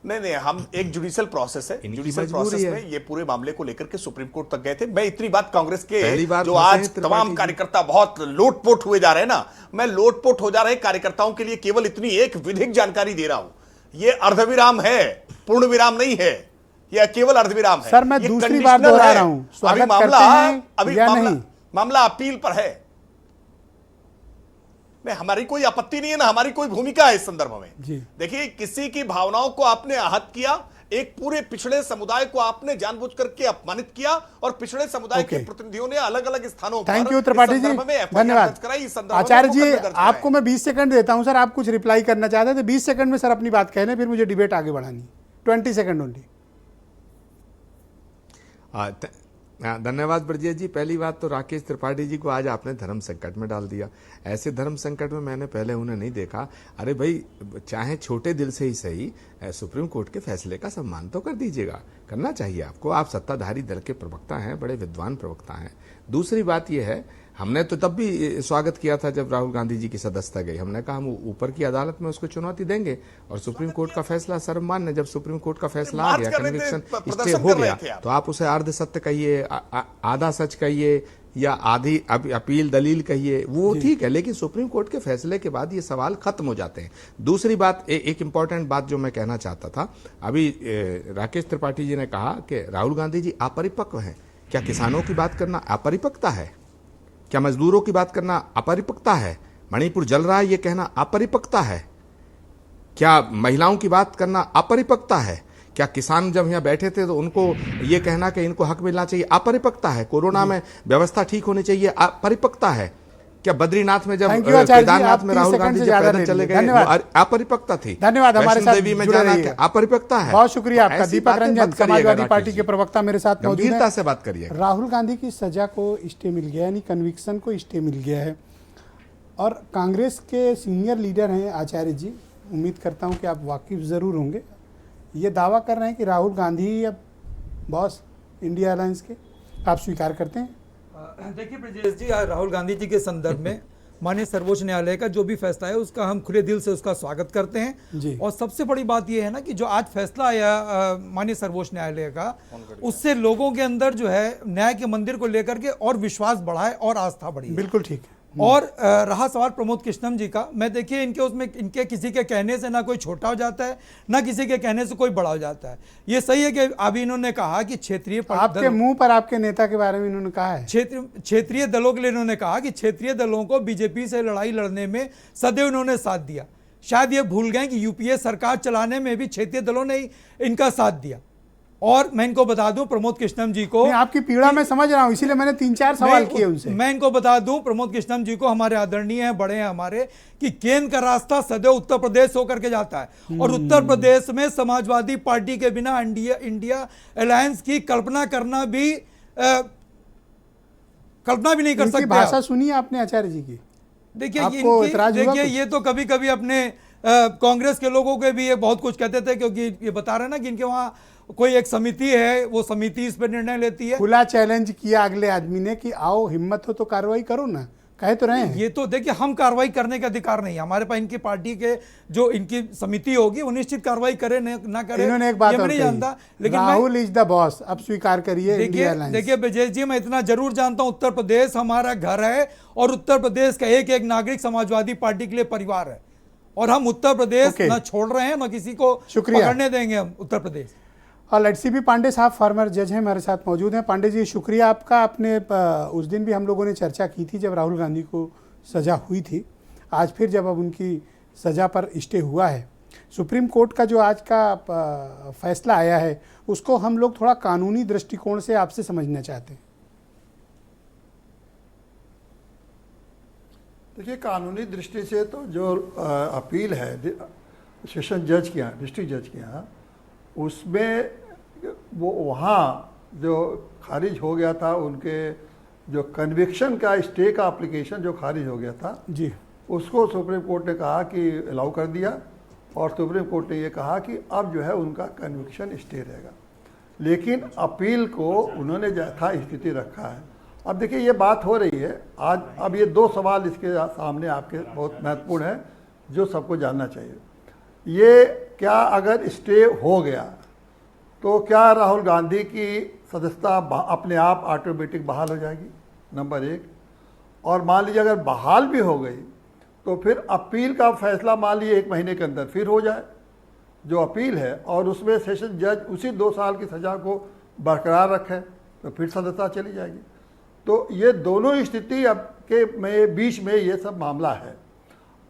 नहीं, हम एक जुडिशियल प्रोसेस है, इनकी जुडिशियल मजबूरी प्रोसेस है। में ये पूरे मामले को लेकर के सुप्रीम कोर्ट तक गए थे। मैं इतनी बात कांग्रेस के पहली बार जो फंसे आज हैं त्रिपाठी तमाम जी। कार्यकर्ता बहुत लोटपोट हुए जा रहे हैं ना, मैं लोटपोट हो जा रहे कार्यकर्ताओं के लिए केवल इतनी एक विधिक जानकारी दे रहा हूं। ये अर्धविराम है, पूर्ण विराम नहीं है, यह केवल अर्धविराम है। सर, मैं ये दूसरी बार कंडीशनल दोहरा है। रहा हूं, स्वागत अभी मामला करते हैं अभी या मामला नहीं? मामला अपील पर है। नहीं, हमारी कोई आपत्ति नहीं है ना, हमारी कोई भूमिका है इस संदर्भ में। जी। देखिए, किसी की भावनाओं को आपने आहत किया, एक पूरे पिछड़े समुदाय को आपने जानबूझ करके अपमानित किया, और पिछड़े समुदाय के प्रतिनिधियों ने अलग अलग स्थानों पर थैंक यू त्रिपाठी इस जी, संदर्भ में FIR धन्यवाद। दर्ज कराई, इस संदर्भ में आचार्य जी, मुकदमे दर्ज कराए। आपको मैं 20 सेकंड देता हूं सर, आप कुछ रिप्लाई करना चाहते थे, 20 सेकंड में सर अपनी बात कह लें, फिर मुझे डिबेट आगे बढ़ानी। 20 सेकंड ओनली। धन्यवाद ब्रजेश जी। पहली बात तो राकेश त्रिपाठी जी को आज आपने धर्म संकट में डाल दिया। ऐसे धर्म संकट में मैंने पहले उन्हें नहीं देखा। अरे भाई, चाहे छोटे दिल से ही सही, सुप्रीम कोर्ट के फैसले का सम्मान तो कर दीजिएगा, करना चाहिए आपको। आप सत्ताधारी दल के प्रवक्ता हैं, बड़े विद्वान प्रवक्ता हैं। दूसरी बात यह है, हमने तो तब भी स्वागत किया था जब राहुल गांधी जी की सदस्यता गई। हमने कहा हम ऊपर की अदालत में उसको चुनौती देंगे, और सुप्रीम कोर्ट का फैसला सर्वमान्य, जब सुप्रीम कोर्ट का फैसला आ गया, कन्विक्शन स्टे हो गया, तो आप उसे अर्ध सत्य कहिए, आधा सच कहिए, या आधी अपील दलील कहिए, वो ठीक है, लेकिन सुप्रीम कोर्ट के फैसले के बाद ये सवाल खत्म हो जाते हैं। दूसरी बात, एक इंपॉर्टेंट बात जो मैं कहना चाहता था, अभी राकेश त्रिपाठी जी ने कहा कि राहुल गांधी जी अपरिपक्व हैं। क्या किसानों की बात करना अपरिपक्वता है? क्या मजदूरों की बात करना अपरिपक्वता है? मणिपुर जल रहा है ये कहना अपरिपक्वता है? क्या महिलाओं की बात करना अपरिपक्वता है? क्या किसान जब यहाँ बैठे थे तो उनको ये कहना कि इनको हक मिलना चाहिए अपरिपक्वता है? कोरोना में व्यवस्था ठीक होनी चाहिए अपरिपक्वता है? क्या बद्रीनाथ में जब केदारनाथ में राहुल गांधी जब पैदल चले गए अपरिपक्वता थी? धन्यवाद, हमारे साथ देवी में जुड़े जाना रहिए। अपरिपक्ता है? बहुत शुक्रिया आपका। ऐसी दीपक बातें रंजन, मत करिएगा समाजवादी राकेश पार्टी के जी। प्रवक्ता मेरे साथ मौजूद गंभीरता हैं। से बात करिए। राहुल गांधी की सजा को स्टे मिल गया, यानी कन्विक्शन को स्टे मिल गया है, और कांग्रेस के सीनियर लीडर हैं आचार्य जी, उम्मीद करता हूं कि आप वाकिफ ज़रूर होंगे, ये दावा कर रहे हैं कि राहुल गांधी ही अब बॉस इंडिया अलायंस के। आप स्वीकार करते हैं? देखिए ब्रजेश जी, राहुल गांधी जी के संदर्भ में माननीय सर्वोच्च न्यायालय का जो भी फैसला है उसका हम खुले दिल से उसका स्वागत करते जी। हैं। और सबसे बड़ी बात यह है ना कि जो आज फैसला आया माननीय सर्वोच्च न्यायालय का, उससे लोगों के अंदर जो है न्याय के मंदिर को लेकर के और विश्वास बढ़ा है और आस्था बढ़ी है। बिल्कुल ठीक है। और रहा सवाल प्रमोद कृष्णम जी का, मैं देखिए इनके उसमें इनके किसी के कहने से ना कोई छोटा हो जाता है ना किसी के कहने से कोई बड़ा हो जाता है। ये सही है कि अभी इन्होंने कहा कि क्षेत्रीय आपके मुंह पर आपके नेता के बारे में इन्होंने कहा है, क्षेत्रीय दलों के लिए इन्होंने कहा कि क्षेत्रीय दलों को बीजेपी से लड़ाई लड़ने में सदैव इन्होंने साथ दिया। शायद ये भूल गए कि यूपीए सरकार चलाने में भी क्षेत्रीय दलों ने ही इनका साथ दिया। और मैं इनको बता दूं प्रमोद कृष्णम जी को, आपकी पीड़ा मैं समझ रहा हूं, इसीलिए मैंने 3-4 सवाल किए उनसे। मैं इनको बता दूं प्रमोद कृष्णम जी को, हमारे आदरणीय हैं, बड़े हैं हमारे, कि केंद्र का रास्ता सदैव उत्तर प्रदेश होकर के जाता है और उत्तर प्रदेश में समाजवादी पार्टी के बिना इंडिया अलायंस की कल्पना भी नहीं कर सकते। भाषा सुनी आपने आचार्य जी की? देखिए ये तो कभी कभी अपने कांग्रेस के लोगों के भी ये बहुत कुछ कहते थे, क्योंकि ये बता रहे ना कि इनके वहां कोई एक समिति है, वो समिति इस पर निर्णय लेती है। खुला चैलेंज किया अगले आदमी ने कि आओ, हिम्मत हो तो कार्रवाई करो ना, कहे तो रहे हैं। ये तो देखिए हम कार्रवाई करने का अधिकार नहीं है हमारे पास। इनकी पार्टी के जो इनकी समिति होगी वो निश्चित कार्रवाई करे ना करे। इन्होंने एक बात मैं नहीं जानता, लेकिन राहुल इज द बॉस, अब स्वीकार करिए। देखिए ब्रजेश जी, मैं इतना जरूर जानता हूं, उत्तर प्रदेश हमारा घर है और उत्तर प्रदेश का एक एक नागरिक समाजवादी पार्टी के लिए परिवार है और हम उत्तर प्रदेश ना छोड़ रहे हैं ना किसी को पकड़ने देंगे हम उत्तर प्रदेश। और LCB पांडे साहब फार्मर जज हैं, हमारे साथ मौजूद हैं। पांडे जी, शुक्रिया आपका। आपने उस दिन भी हम लोगों ने चर्चा की थी जब राहुल गांधी को सज़ा हुई थी। आज फिर जब अब उनकी सज़ा पर स्टे हुआ है, सुप्रीम कोर्ट का जो आज का फैसला आया है उसको हम लोग थोड़ा कानूनी दृष्टिकोण से आपसे समझना चाहते हैं। देखिए, कानूनी दृष्टि से तो जो अपील है सेशन जज के यहाँ, डिस्ट्रिक्ट जज के यहाँ, उसमें वो वहाँ जो खारिज हो गया था, उनके जो कन्विक्शन का स्टे का एप्लीकेशन जो खारिज हो गया था जी, उसको सुप्रीम कोर्ट ने कहा कि अलाउ कर दिया और सुप्रीम कोर्ट ने ये कहा कि अब जो है उनका कन्विक्शन स्टे रहेगा, लेकिन अपील को उन्होंने यथा स्थिति रखा है। अब देखिए ये बात हो रही है आज, अब ये 2 सवाल इसके सामने आपके बहुत महत्वपूर्ण है जो सबको जानना चाहिए। ये क्या अगर स्टे हो गया तो क्या राहुल गांधी की सदस्यता अपने आप ऑटोमेटिक बहाल हो जाएगी, नंबर 1। और मान लीजिए अगर बहाल भी हो गई तो फिर अपील का फैसला मान लीजिए 1 महीने के अंदर फिर हो जाए जो अपील है, और उसमें सेशन जज उसी 2 साल की सज़ा को बरकरार रखे तो फिर सदस्यता चली जाएगी। तो ये दोनों स्थिति अब के बीच में ये सब मामला है।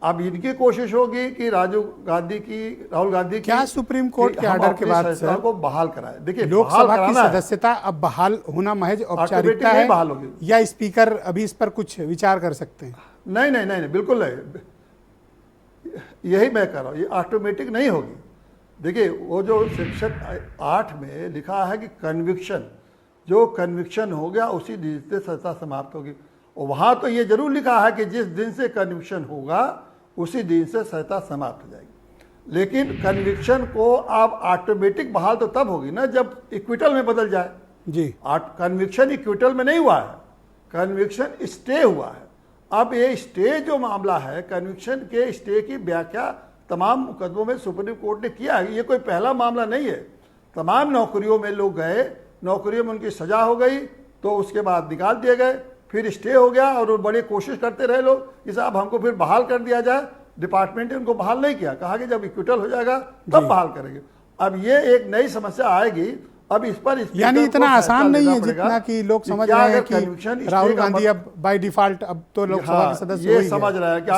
अब इनकी कोशिश होगी कि राहुल गांधी की क्या सुप्रीम कोर्ट के ऑर्डर के बाद सर को बहाल कराए। देखिए, लोकसभा की सदस्यता अब बहाल होना महज औपचारिकता है बहाल होगी, या स्पीकर अभी इस पर कुछ विचार कर सकते हैं? नहीं, बिल्कुल नहीं, यही मैं कह रहा हूँ, ये ऑटोमेटिक नहीं होगी। देखिए, वो जो सेक्शन 8 में लिखा है कि कन्विक्शन, जो कन्विक्शन हो गया उसी दिन से सज़ा समाप्त होगी, और वहाँ तो ये जरूर लिखा है कि जिस दिन से कन्विक्शन होगा उसी दिन से सज़ा समाप्त हो जाएगी। लेकिन कन्विक्शन को आप ऑटोमेटिक बहाल तो तब होगी ना जब इक्विटल में बदल जाए जी। कन्विक्शन इक्विटल में नहीं हुआ है, कन्विक्शन स्टे हुआ है। अब ये स्टे जो मामला है, कन्विक्शन के स्टे की व्याख्या तमाम मुकदमों में सुप्रीम कोर्ट ने किया है। ये कोई पहला मामला नहीं है। तमाम नौकरियों में लोग गए, नौकरियों में उनकी सजा हो गई तो उसके बाद निकाल दिए गए, फिर स्टे हो गया और वो बड़ी कोशिश करते रहे लोग कि साहब हमको फिर बहाल कर दिया जाए। डिपार्टमेंट ने उनको बहाल नहीं किया, कहा कि जब इक्विटल हो जाएगा तब बहाल करेंगे। अब ये एक नई समस्या आएगी। अब इस पर यानी इतना आसान नहीं है जितना कि लोग समझ रहे हैं कि राहुल गांधी अब बाय डिफॉल्ट अब तो लोकसभा के सदस्य ये समझ रहा है कि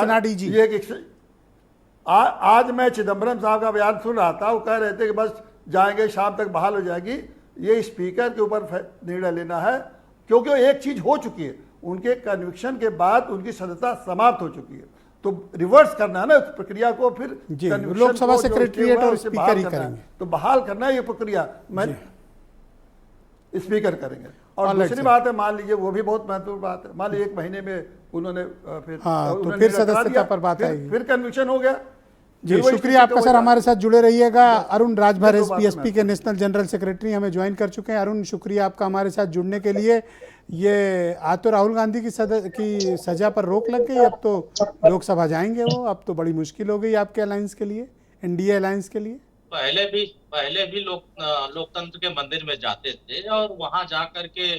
आज मैं चिदम्बरम साहब का बयान सुन रहा था, वो कह रहे थे कि बस जाएंगे शाम तक बहाल हो जाएगी। ये स्पीकर के ऊपर निर्णय लेना है, क्योंकि एक चीज हो चुकी है, उनके कन्विक्शन के बाद उनकी सदस्यता समाप्त हो चुकी है, तो रिवर्स करना है ना उस प्रक्रिया को। फिर लोकसभा सेक्रेटरीट और स्पीकर ही करेंगे, तो बहाल करना है ये प्रक्रिया मैं स्पीकर करेंगे। और दूसरी बात है, मान लीजिए वो भी बहुत महत्वपूर्ण बात है, मान लीजिए 1 महीने में उन्होंने फिर सदस्यता पर बात आएगी, फिर कन्विक्शन हो गया। जी, शुक्रिया आपका सर, हमारे साथ जुड़े रहिएगा। अरुण राजभर SPSP के नेशनल जनरल सेक्रेटरी हमें ज्वाइन कर चुके हैं। अरुण, शुक्रिया आपका हमारे साथ जुड़ने के लिए। ये आज तो राहुल गांधी की सजा पर रोक लग गई, अब तो लोकसभा जाएंगे वो, अब तो बड़ी मुश्किल हो गई आपके अलायंस के लिए, एनडीए अलायंस के लिए। पहले भी लोकतंत्र के मंदिर में जाते थे और वहां जा करके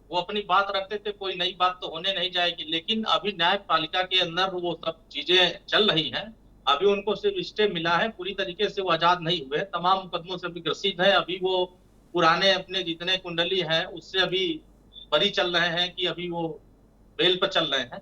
वो अपनी बात रखते थे, कोई नई बात तो होने नहीं जाएगी। लेकिन अभी न्यायपालिका के अंदर वो सब चीजें चल रही हैं। अभी उनको सिर्फ स्टे मिला है, पूरी तरीके से वो आजाद नहीं हुए, तमाम मुकदमों से भी ग्रसित है। अभी वो पुराने अपने जितने कुंडली हैं उससे अभी बरी चल रहे हैं कि अभी वो बेल पर चल रहे हैं।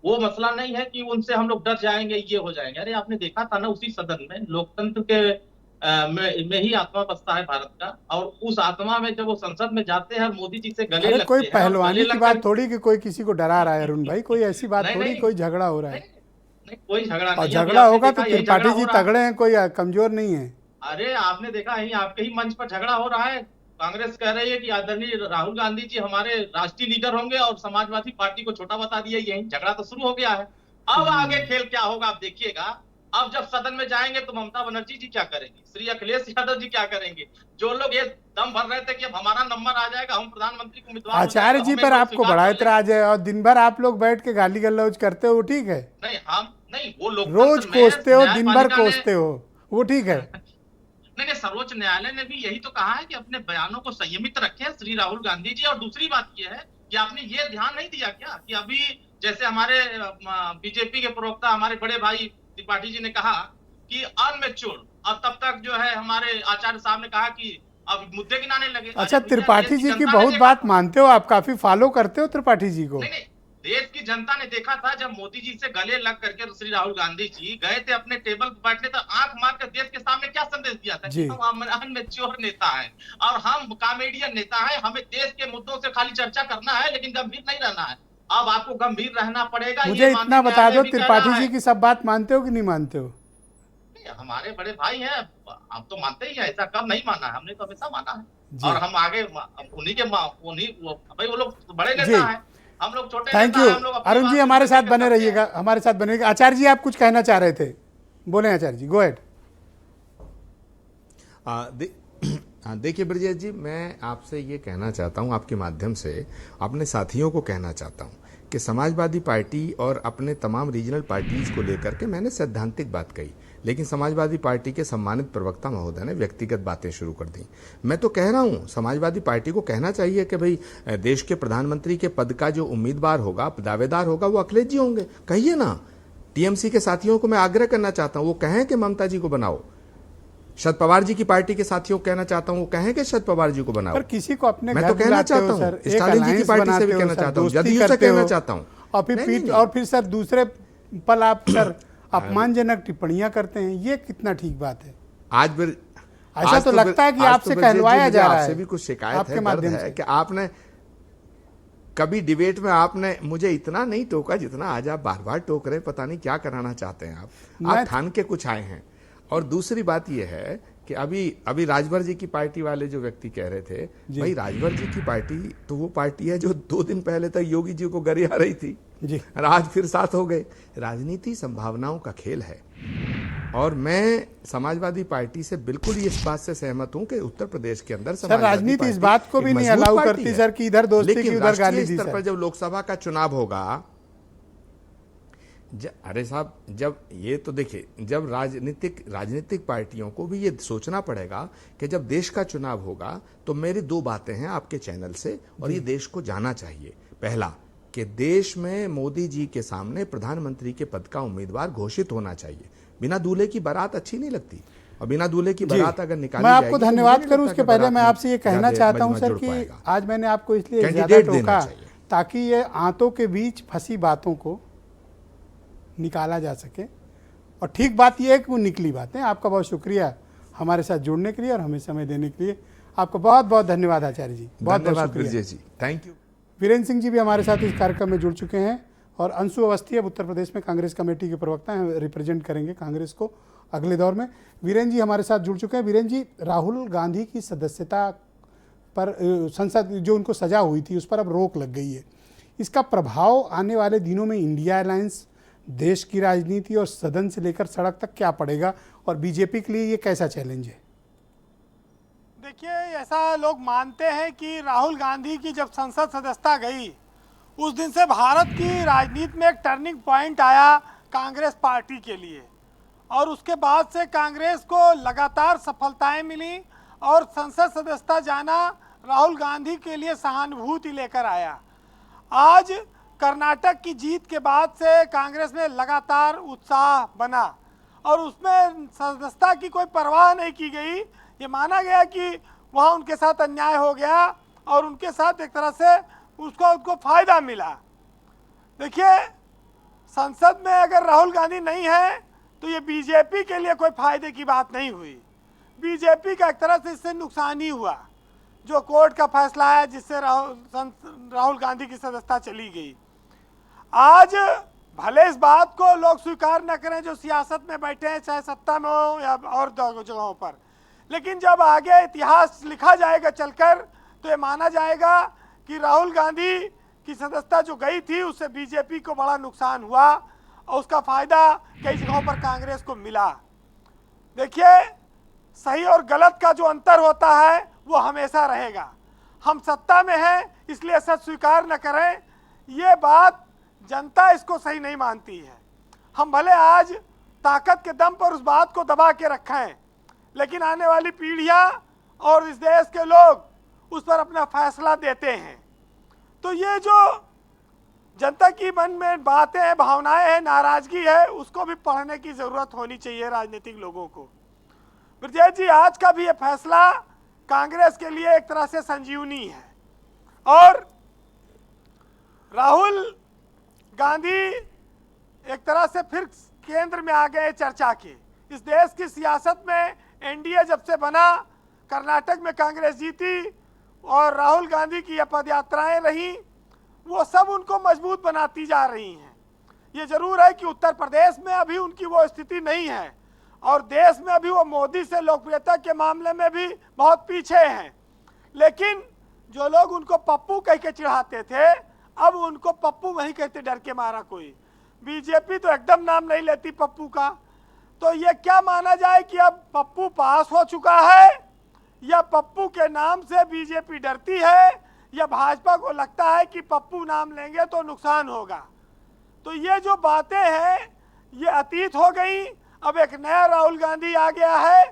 वो मसला नहीं है कि उनसे हम लोग डर जाएंगे, ये हो जाएंगे। अरे आपने देखा था ना, उसी सदन में लोकतंत्र के में ही आत्मा बसता है भारत का, और उस आत्मा में जब वो संसद में जाते हैं और मोदी जी से गले लगते कोई हैं, पहलवानी की बात थोड़ी कि कोई किसी को डरा रहा है अरुण भाई, कोई ऐसी बात थोड़ी कोई झगड़ा हो रहा है। नहीं, कोई झगड़ा नहीं। और झगड़ा होगा तो त्रिपाठी जी तगड़े हैं, कोई कमजोर नहीं है। अरे आपने देखा यही आपके ही मंच पर झगड़ा हो रहा है। कांग्रेस कह रही है कि आदरणीय राहुल गांधी जी हमारे राष्ट्रीय लीडर होंगे और समाजवादी पार्टी को छोटा बता दिया। यही झगड़ा तो शुरू हो गया है। अब आगे खेल क्या होगा आप देखिएगा। अब जब सदन में जाएंगे तो ममता बनर्जी जी क्या करेंगे, श्री अखिलेश यादव जी क्या करेंगे। जो लोग ये दम भर रहे थे कि अब हमारा नंबर आ जाएगा, हम प्रधानमंत्री को उम्मीदवार आचार्य जी पर आपको बड़ा इतराज है और दिन भर आप लोग बैठ के गाली गलौज करते हो, ठीक है? नहीं, हम नहीं, वो लोग रोज कोसते हो, दिन भर कोसते हो, वो ठीक है। नहीं, सर्वोच्च न्यायालय ने भी यही तो कहा है कि अपने बयानों को संयमित रखें श्री राहुल गांधी जी। और दूसरी बात यह है कि आपने ये ध्यान नहीं दिया क्या कि अभी जैसे हमारे बीजेपी के प्रवक्ता हमारे बड़े भाई त्रिपाठी जी ने कहा कि अनमेच्योर, अब तब तक जो है हमारे आचार्य साहब ने कहा कि अब मुद्दे गिनाने लगे। अच्छा, त्रिपाठी जी की बहुत बात मानते हो आप, काफी फॉलो करते हो त्रिपाठी जी को। नहीं, देश की जनता ने देखा था जब मोदी जी से गले लग करके श्री राहुल गांधी जी गए थे अपने टेबल पर बैठने, तो आंख मार कर देश के सामने क्या संदेश दिया था कि हम अनमेच्योर नेता है और हम कॉमेडियन नेता है, हमें देश के मुद्दों से खाली चर्चा करना है लेकिन गंभीर नहीं रहना है। अब आपको गंभीर रहना पड़ेगा। मुझे इतना बता दो, त्रिपाठी जी की सब बात मानते हो कि नहीं मानते हो? हमारे बड़े भाई हैं, हम तो मानते ही हैं, ऐसा कब नहीं माना है, हमने तो हमेशा माना है। और हम आगे उन्हीं भाई वो लोग बड़े नेता हैं, हम लोग छोटे। थैंक यू अरुण जी, हमारे साथ बने रहिएगा, हमारे साथ बने रहिएगा। आचार्य जी आप कुछ कहना चाह रहे थे, बोले आचार्य जी, गो अहेड। देखिए ब्रजेश जी, मैं आपसे ये कहना चाहता हूँ, आपके माध्यम से अपने साथियों को कहना चाहता हूँ कि समाजवादी पार्टी और अपने तमाम रीजनल पार्टीज को लेकर के मैंने सैद्धांतिक बात कही, लेकिन समाजवादी पार्टी के सम्मानित प्रवक्ता महोदय ने व्यक्तिगत बातें शुरू कर दी। मैं तो कह रहा हूं समाजवादी पार्टी को कहना चाहिए कि भाई देश के प्रधानमंत्री के पद का जो उम्मीदवार होगा, दावेदार होगा, वो अखिलेश जी होंगे। कहिए ना। टीएमसी के साथियों को मैं आग्रह करना चाहता हूं, वो कहें कि ममता जी को बनाओ। शरद पवार जी की पार्टी के साथियों को कहना चाहता हूं, वो कहें कि शरद पवार जी को बनाओ। पर किसी को अपने मैं तो कहना चाहता हूं, स्टालिन जी की पार्टी से भी कहना चाहता हूं, जदयू से कहना चाहता हूं। और फिर सर दूसरे पल आप सर अपमानजनक टिप्पणियां करते हैं, ये कितना ठीक बात है? आज ऐसा तो लगता है कि आपसे कहलवाया जा रहा है। आपसे भी कुछ शिकायत है, दर्द है कि आपने कभी डिबेट में आपने मुझे इतना नहीं टोका जितना आज आप बार बार टोक रहे। पता नहीं क्या कराना चाहते हैं आप ठान के कुछ आए हैं। और दूसरी बात यह है कि अभी राजभर जी की पार्टी वाले जो व्यक्ति कह रहे थे, भाई राजभर जी की पार्टी तो वो पार्टी है जो 2 दिन पहले तक योगी जी को गरिया रही थी जी, और आज फिर साथ हो गए। राजनीति संभावनाओं का खेल है और मैं समाजवादी पार्टी से बिल्कुल इस बात से सहमत हूं कि उत्तर प्रदेश के अंदर सर राजनीति इस बात को भी नहीं अलाउ करती सर कि इधर दोस्ती की उधर गाली दी। स्तर पर जब लोकसभा का चुनाव होगा, अरे साहब, जब ये तो देखिए, जब राजनीतिक पार्टियों को भी ये सोचना पड़ेगा कि जब देश का चुनाव होगा तो मेरी 2 बातें हैं आपके चैनल से और ये देश को जाना चाहिए। पहला कि देश में मोदी जी के सामने प्रधानमंत्री के पद का उम्मीदवार घोषित होना चाहिए। बिना दूल्हे की बारात अच्छी नहीं लगती और बिना दूल्हे की बारात अगर निकाली जाएगी, मैं आपको धन्यवाद करूं उसके पहले मैं आपसे ये कहना चाहता हूं सर कि आज मैंने आपको इसलिए ज्यादा टोका ताकि ये आंतों के बीच फंसी बातों को निकाला जा सके और ठीक बात यह है कि वो निकली बातें। आपका बहुत शुक्रिया हमारे साथ जुड़ने के लिए और हमें समय देने के लिए। आपका बहुत बहुत धन्यवाद आचार्य जी, बहुत बहुत शुक्रिया जी, थैंक यू। वीरेंद्र सिंह जी भी हमारे साथ इस कार्यक्रम में जुड़ चुके हैं और अंशु अवस्थी अब उत्तर प्रदेश में कांग्रेस कमेटी के प्रवक्ता हैं, रिप्रेजेंट करेंगे कांग्रेस को अगले दौर में। वीरेंद्र जी हमारे साथ जुड़ चुके हैं। वीरेंद्र जी, राहुल गांधी की सदस्यता पर संसद जो उनको सजा हुई थी उस पर अब रोक लग गई है, इसका प्रभाव आने वाले दिनों में इंडिया अलायंस, देश की राजनीति और सदन से लेकर सड़क तक क्या पड़ेगा और बीजेपी के लिए ये कैसा चैलेंज है? देखिए, ऐसा लोग मानते हैं कि राहुल गांधी की जब संसद सदस्यता गई उस दिन से भारत की राजनीति में एक टर्निंग पॉइंट आया कांग्रेस पार्टी के लिए, और उसके बाद से कांग्रेस को लगातार सफलताएं मिली और संसद सदस्यता जाना राहुल गांधी के लिए सहानुभूति लेकर आया। आज कर्नाटक की जीत के बाद से कांग्रेस में लगातार उत्साह बना और उसमें सदस्यता की कोई परवाह नहीं की गई। ये माना गया कि वहाँ उनके साथ अन्याय हो गया और उनके साथ एक तरह से उनको फायदा मिला। देखिए, संसद में अगर राहुल गांधी नहीं है तो ये बीजेपी के लिए कोई फायदे की बात नहीं हुई। बीजेपी का एक तरह से इससे नुकसान ही हुआ। जो कोर्ट का फैसला है जिससे राहुल गांधी की सदस्यता चली गई। आज भले इस बात को लोग स्वीकार न करें जो सियासत में बैठे हैं, चाहे सत्ता में हो या और जगहों पर, लेकिन जब आगे इतिहास लिखा जाएगा चलकर तो ये माना जाएगा कि राहुल गांधी की सदस्यता जो गई थी उससे बीजेपी को बड़ा नुकसान हुआ और उसका फायदा कई जगहों पर कांग्रेस को मिला। देखिए, सही और गलत का जो अंतर होता है वो हमेशा रहेगा। हम सत्ता में हैं इसलिए सच स्वीकार न करें, ये बात जनता इसको सही नहीं मानती है। हम भले आज ताकत के दम पर उस बात को दबा के रखें, लेकिन आने वाली पीढ़ियां और इस देश के लोग उस पर अपना फैसला देते हैं। तो ये जो जनता की मन में बातें हैं, भावनाएं हैं, नाराजगी है, उसको भी पढ़ने की जरूरत होनी चाहिए राजनीतिक लोगों को। ब्रजेश जी, आज का भी ये फैसला कांग्रेस के लिए एक तरह से संजीवनी है और राहुल गांधी एक तरह से फिर केंद्र में आ गए चर्चा के। इस देश की सियासत में एनडीए जब से बना, कर्नाटक में कांग्रेस जीती और राहुल गांधी की ये पदयात्राएं रही, वो सब उनको मजबूत बनाती जा रही हैं। ये जरूर है कि उत्तर प्रदेश में अभी उनकी वो स्थिति नहीं है और देश में अभी वो मोदी से लोकप्रियता के मामले में भी बहुत पीछे हैं, लेकिन जो लोग उनको पप्पू कह के चिढ़ाते थे अब उनको पप्पू नहीं कहते डर के मारा कोई। बीजेपी तो एकदम नाम नहीं लेती पप्पू का। तो ये क्या माना जाए कि अब पप्पू पास हो चुका है या पप्पू के नाम से बीजेपी डरती है या भाजपा को लगता है कि पप्पू नाम लेंगे तो नुकसान होगा? तो ये जो बातें हैं ये अतीत हो गई। अब एक नया राहुल गांधी आ गया है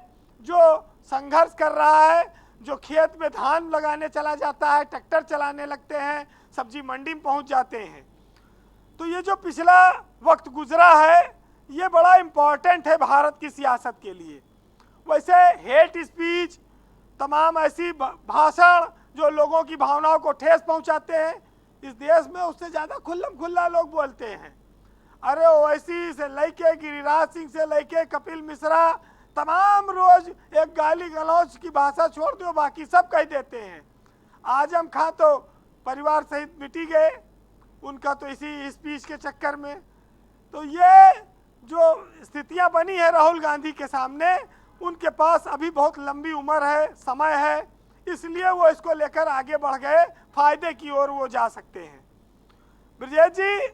जो संघर्ष कर रहा है, जो खेत में धान लगाने चला जाता है, ट्रैक्टर चलाने लगते हैं, सब्जी मंडी में पहुंच जाते हैं। तो ये जो पिछला वक्त गुजरा है ये बड़ा इम्पोर्टेंट है भारत की सियासत के लिए। वैसे हेट स्पीच, तमाम ऐसी भाषण जो लोगों की भावनाओं को ठेस पहुंचाते हैं, इस देश में उससे ज़्यादा खुल्लम खुल्ला लोग बोलते हैं। अरे ओवैसी से लेके गिरिराज सिंह से लेके कपिल मिश्रा तमाम रोज एक गाली गलौज की भाषा छोड़ दो बाकी सब कह देते हैं। आजम खां तो परिवार सहित मिटी गए, उनका तो इसी स्पीच के चक्कर में। तो ये जो स्थितियां बनी है राहुल गांधी के सामने, उनके पास अभी बहुत लंबी उम्र है, समय है, इसलिए वो इसको लेकर आगे बढ़ गए, फायदे की ओर वो जा सकते हैं। ब्रजेश जी,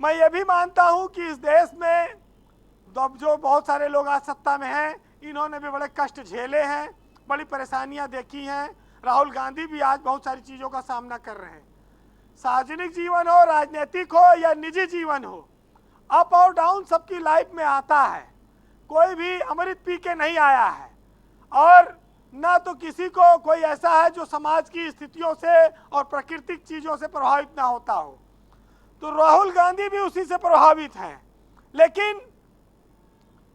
मैं ये भी मानता हूं कि इस देश में जो बहुत सारे लोग आज सत्ता में हैं, इन्होंने भी बड़े कष्ट झेले हैं, बड़ी परेशानियां देखी हैं। राहुल गांधी भी आज बहुत सारी चीज़ों का सामना कर रहे हैं। सार्वजनिक जीवन हो, राजनीतिक हो या निजी जीवन हो, अप और डाउन सबकी लाइफ में आता है। कोई भी अमृत पी के नहीं आया है और ना तो किसी को कोई ऐसा है जो समाज की स्थितियों से और प्राकृतिक चीज़ों से प्रभावित ना होता हो। तो राहुल गांधी भी उसी से प्रभावित हैं, लेकिन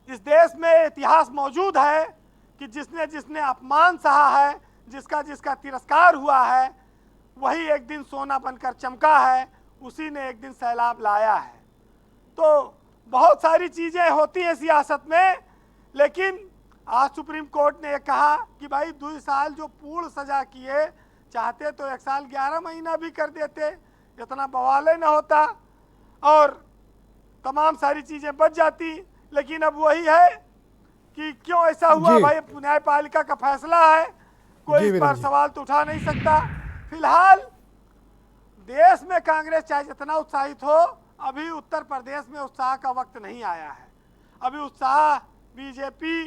इस देश में इतिहास मौजूद है कि जिसने जिसने अपमान सहा है, जिसका जिसका तिरस्कार हुआ है, वही एक दिन सोना बनकर चमका है, उसी ने एक दिन सैलाब लाया है। तो बहुत सारी चीज़ें होती हैं सियासत में, लेकिन आज सुप्रीम कोर्ट ने कहा कि भाई 2 साल जो पूर्ण सजा किए, चाहते तो 1 साल 11 महीना भी कर देते, इतना बवाल न होता और तमाम सारी चीज़ें बच जाती। लेकिन अब वही है कि क्यों ऐसा हुआ, भाई न्यायपालिका का फैसला है, कोई इस पर सवाल तो उठा नहीं सकता। फिलहाल देश में कांग्रेस चाहे जितना उत्साहित हो, अभी उत्तर प्रदेश में उत्साह का वक्त नहीं आया है। अभी उत्साह बीजेपी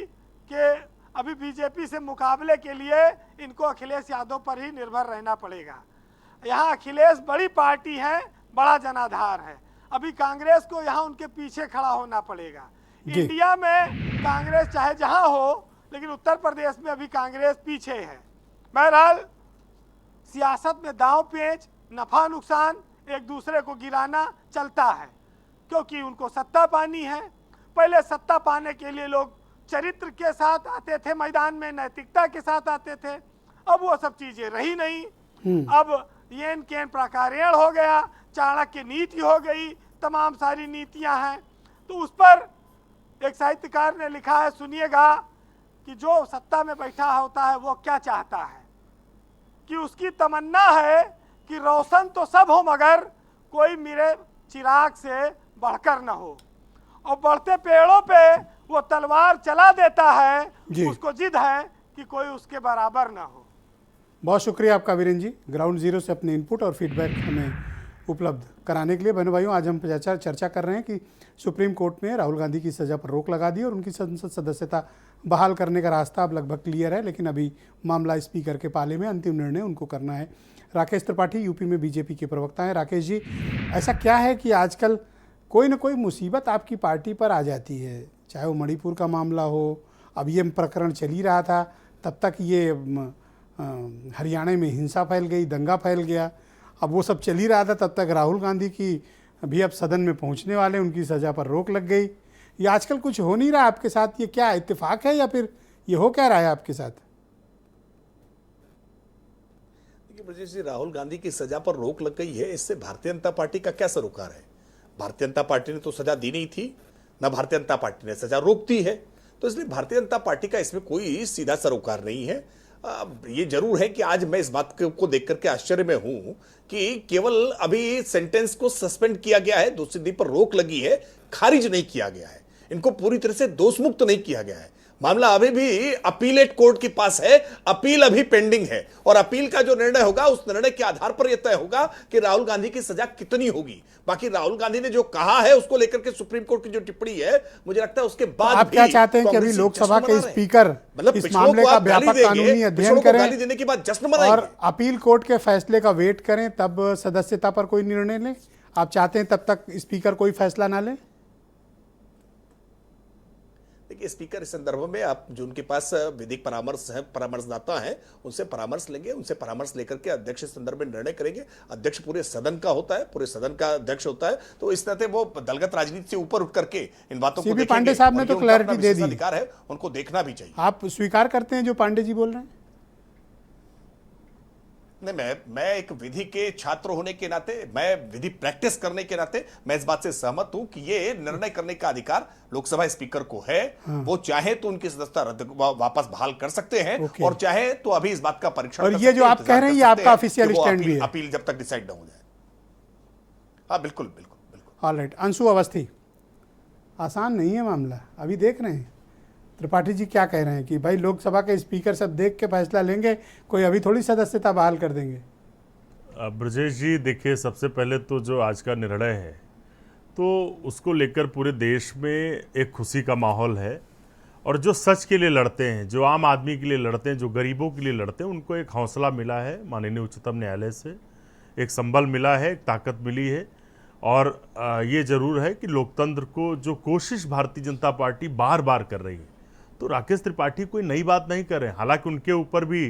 के अभी बीजेपी से मुकाबले के लिए इनको अखिलेश यादव पर ही निर्भर रहना पड़ेगा। यहाँ अखिलेश बड़ी पार्टी है, बड़ा जनाधार है, अभी कांग्रेस को यहाँ उनके पीछे खड़ा होना पड़ेगा। इंडिया में कांग्रेस चाहे जहाँ हो, लेकिन उत्तर प्रदेश में अभी कांग्रेस पीछे है। बहरहाल सियासत में दांव पेच, नफा नुकसान, एक दूसरे को गिराना चलता है, क्योंकि उनको सत्ता पानी है। पहले सत्ता पाने के लिए लोग चरित्र के साथ आते थे मैदान में, नैतिकता के साथ आते थे, अब वो सब चीजें रही नहीं। अब येन केन प्रकारेण हो गया, चाणक्य नीति हो गई, तमाम सारी नीतियां हैं। तो उस पर एक साहित्यकार ने लिखा है, सुनिएगा, कि जो सत्ता में बैठा होता है वो क्या चाहता है, कि उसकी तमन्ना है कि रोशन तो सब हो मगर कोई मेरे चिराग से बढ़कर न हो, और बढ़ते पेड़ों पे वो तलवार चला देता है, उसको जिद है कि कोई उसके बराबर न हो। बहुत शुक्रिया आपका वीरेंद्र जी, ग्राउंड जीरो से अपने इनपुट और फीडबैक हमें उपलब्ध कराने के लिए। बहनों भाइयों, आज हम चर्चा कर रहे हैं कि सुप्रीम कोर्ट में राहुल गांधी की सज़ा पर रोक लगा दी और उनकी संसद सदस्यता बहाल करने का रास्ता अब लगभग क्लियर है, लेकिन अभी मामला स्पीकर के पाले में, अंतिम निर्णय उनको करना है। राकेश त्रिपाठी यूपी में बीजेपी के प्रवक्ता हैं। राकेश जी, ऐसा क्या है कि आजकल कोई ना कोई मुसीबत आपकी पार्टी पर आ जाती है, चाहे वो मणिपुर का मामला हो, अब ये प्रकरण चल ही रहा था, तब तक ये हरियाणा में हिंसा फैल गई, दंगा फैल गया, अब वो सब चल ही रहा था, तब तक राहुल गांधी की भी अब सदन में पहुंचने वाले, उनकी सज़ा पर रोक लग गई। ये आजकल कुछ हो नहीं रहा आपके साथ, ये क्या इत्तेफाक है या फिर ये हो क्या रहा है आपके साथ? देखिए ब्रजेश जी, राहुल गांधी की सजा पर रोक लग गई है, इससे भारतीय जनता पार्टी का क्या सरोकार है? भारतीय जनता पार्टी ने तो सजा दी नहीं थी, ना भारतीय जनता पार्टी ने सजा रोक दी है, तो इसलिए भारतीय जनता पार्टी का इसमें कोई सीधा सरोकार नहीं है। ये जरूर है कि आज मैं इस बात को देख करके आश्चर्य में हूं कि केवल अभी सेंटेंस को सस्पेंड किया गया है, दोषी पर रोक लगी है, खारिज नहीं किया गया है, इनको पूरी तरह से दोषमुक्त नहीं किया गया है। मामला अभी भी अपीलेट कोर्ट के पास है, अपील अभी पेंडिंग है, और अपील का जो निर्णय होगा उस निर्णय के आधार पर यह तय होगा कि राहुल गांधी की सजा कितनी होगी। बाकी राहुल गांधी ने जो कहा है उसको लेकर के सुप्रीम कोर्ट की जो टिप्पणी है, मुझे लगता है उसके बाद आप क्या चाहते हैं कि अभी लोकसभा के स्पीकर मतलब इस मामले का व्यापक कानूनी अध्ययन करें, गाली देने के बाद जश्न मनाएंगे और अपील कोर्ट के फैसले का वेट करें, तब सदस्यता पर कोई निर्णय लें? आप चाहते हैं तब तक स्पीकर कोई फैसला ना ले? देखिए, स्पीकर इस संदर्भ में आप जो उनके पास विधिक परामर्श है, परामर्शदाता हैं, उनसे परामर्श लेंगे, उनसे परामर्श लेकर के अध्यक्ष इस संदर्भ में निर्णय करेंगे। अध्यक्ष पूरे सदन का होता है, पूरे सदन का अध्यक्ष होता है, तो इस तरह वो दलगत राजनीति से ऊपर उठ करके इन बातों को सीबी पांडे साहब ने तो क्लैरिटी दे दी, अधिकार है, उनको देखना भी चाहिए। आप स्वीकार करते हैं जो पांडे जी बोल रहे हैं? नहीं, मैं एक विधि के छात्र होने के नाते, मैं विधि प्रैक्टिस करने के नाते मैं इस बात से सहमत हूं कि ये निर्णय करने का अधिकार लोकसभा स्पीकर को है। वो चाहे तो उनकी सदस्यता वापस बहाल कर सकते हैं, और चाहे तो अभी इस बात का परीक्षण और ये जो आप कह रहे हैं ये आपका ऑफिशियल स्टैंड भी है? अपील जब तक डिसाइड न हो जाए। हाँ, बिल्कुल बिल्कुल बिल्कुल। ऑलराइट, अंशु अवस्थी, आसान नहीं है मामला, अभी देख रहे हैं त्रिपाठी जी क्या कह रहे हैं कि भाई लोकसभा के स्पीकर सब देख के फैसला लेंगे, कोई अभी थोड़ी सदस्यता बहाल कर देंगे। ब्रजेश जी, देखिए, सबसे पहले तो जो आज का निर्णय है तो उसको लेकर पूरे देश में एक खुशी का माहौल है, और जो सच के लिए लड़ते हैं, जो आम आदमी के लिए लड़ते हैं, जो गरीबों के लिए लड़ते हैं, उनको एक हौसला मिला है माननीय उच्चतम न्यायालय से, एक संबल मिला है, एक ताकत मिली है। और ये जरूर है कि लोकतंत्र को जो कोशिश भारतीय जनता पार्टी बार बार कर रही है, तो राकेश त्रिपाठी कोई नई बात नहीं कर रहे हैं। हालांकि उनके ऊपर भी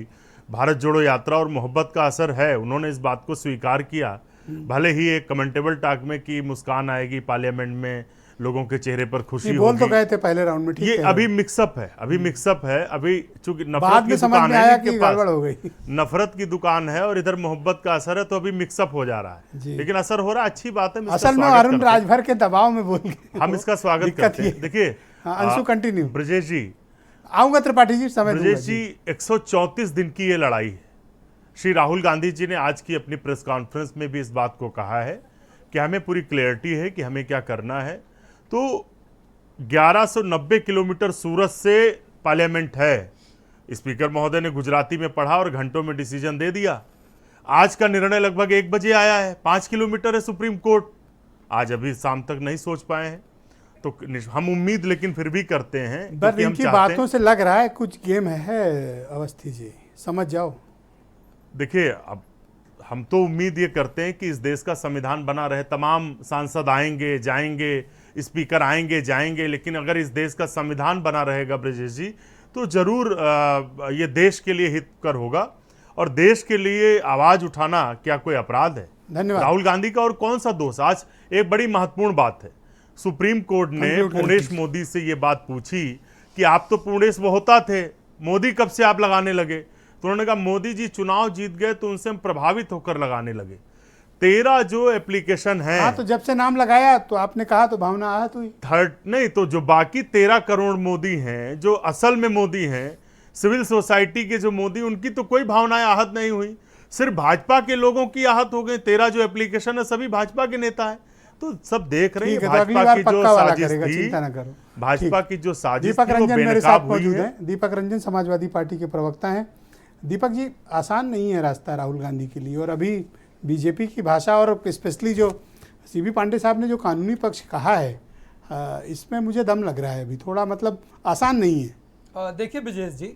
भारत जोड़ो यात्रा और मोहब्बत का असर है, उन्होंने इस बात को स्वीकार किया, भले ही एक कमेंटेबल टॉक में कि मुस्कान आएगी पार्लियामेंट में, लोगों के चेहरे पर खुशी होगी, बोल तो गए थे पहले राउंड में, ठीक ये है, अभी मिक्सअप है, अभी मिक्सअप है, अभी चूंकि नफरत बाद की में समझ दुकान में है आया इनके कि पास, गड़बड़ हो गई, नफरत की दुकान है और इधर मोहब्बत का असर है, तो अभी मिक्सअप हो जा रहा है, लेकिन असर हो रहा है, अच्छी बात है। असल में अरुण राजभर के दबाव में बोल गए, हम इसका स्वागत करते हैं। देखिए अंशु कंटिन्यू। ब्रजेश जी, आऊंगा त्रिपाठी जी, समय ब्रजेश जी, 134 दिन की ये लड़ाई है। श्री राहुल गांधी जी ने आज की अपनी प्रेस कॉन्फ्रेंस में भी इस बात को कहा है कि हमें पूरी क्लैरिटी है कि हमें क्या करना है। तो 1190 किलोमीटर सूरत से पार्लियामेंट है, स्पीकर महोदय ने गुजराती में पढ़ा और घंटों में डिसीजन दे दिया। आज का निर्णय लगभग 1 बजे आया है, 5 किलोमीटर है सुप्रीम कोर्ट, आज अभी शाम तक नहीं सोच पाए हैं। तो हम उम्मीद लेकिन फिर भी करते हैं, पर क्योंकि हम इनकी चाहते बातों हैं। से लग रहा है कुछ गेम है अवस्थी जी, समझ जाओ। देखिए, अब हम तो उम्मीद ये करते हैं कि इस देश का संविधान बना रहे, तमाम सांसद आएंगे जाएंगे, स्पीकर आएंगे जाएंगे, लेकिन अगर इस देश का संविधान बना रहेगा ब्रजेश जी, तो जरूर ये देश के लिए हितकर होगा। और देश के लिए आवाज उठाना क्या कोई अपराध है? धन्यवाद। राहुल गांधी का और कौन सा दोष? आज एक बड़ी महत्वपूर्ण बात है, सुप्रीम कोर्ट ने Conclude करें पूर्णेश please। मोदी से ये बात पूछी कि आप तो पूर्णेश होता थे, मोदी कब से आप लगाने लगे? तो उन्होंने कहा मोदी जी चुनाव जीत गए तो उनसे हम प्रभावित होकर लगाने लगे। 13 जो एप्लीकेशन है, हाँ, तो जब से नाम लगाया तो आपने कहा तो भावना आहत हुई। थर्ड नहीं तो जो बाकी 13 करोड़ मोदी हैं, जो असल में मोदी हैं, सिविल सोसाइटी के जो मोदी, उनकी तो कोई भावनाएं आहत नहीं हुई, सिर्फ भाजपा के लोगों की आहत हो गई। 13 जो एप्लीकेशन है सभी भाजपा के नेता है, तो सब देख रहे हैं ठीक है, तो अगली भाजपा बार की जो पक्का वाला साजिश करेगा, थी, चिंता ना करो। भाजपा ठीक। की जो साजिश दीपक थी वो रंजन मेरे बेनकाब साथ हुई मौजूद है। हैं। दीपक रंजन समाजवादी पार्टी के प्रवक्ता हैं। दीपक जी, आसान नहीं है रास्ता राहुल गांधी के लिए, और अभी बीजेपी की भाषा और स्पेशली जो सीबी पांडे साहब ने जो कानूनी पक्ष कहा है, इसमें मुझे दम लग रहा है अभी थोड़ा, मतलब आसान नहीं है। देखिए ब्रजेश जी,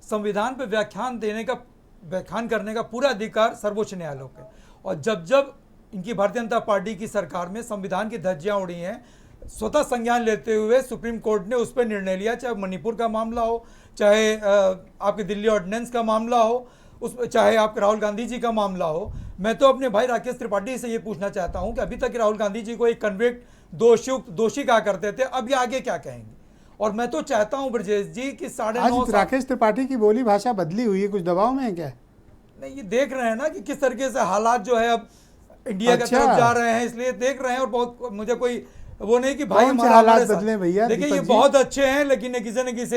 संविधान पे व्याख्यान करने का पूरा अधिकार सर्वोच्च न्यायालय को है, और जब जब इनकी भारतीय जनता पार्टी की सरकार में संविधान की धज्जियां उड़ी हैं, स्वतः संज्ञान लेते हुए सुप्रीम कोर्ट ने उस पर निर्णय लिया, चाहे मणिपुर का मामला हो, चाहे आपके दिल्ली ऑर्डिनेंस का मामला हो, चाहे आपके राहुल गांधी जी का मामला हो। मैं तो अपने भाई राकेश त्रिपाठी से ये पूछना चाहता हूं कि अभी तक राहुल गांधी जी को एक कन्विक्ट दोषी कहा करते थे, अब ये आगे क्या कहेंगे? और मैं तो चाहता हूं ब्रजेश जी कि 9.5 आज राकेश त्रिपाठी की बोली भाषा बदली हुई है, कुछ दबाव में है क्या? नहीं, ये देख रहे हैं ना कि किस तरीके से हालात जो है अब इंडिया की अच्छा। तरफ जा रहे हैं, इसलिए देख रहे हैं। और बहुत मुझे कोई वो नहीं कि भाई कौन से हमारा हालात हमारे साथ- बदले भैया? देखिए, ये दीपक जी? बहुत अच्छे हैं, लेकिन ये किसी न किसी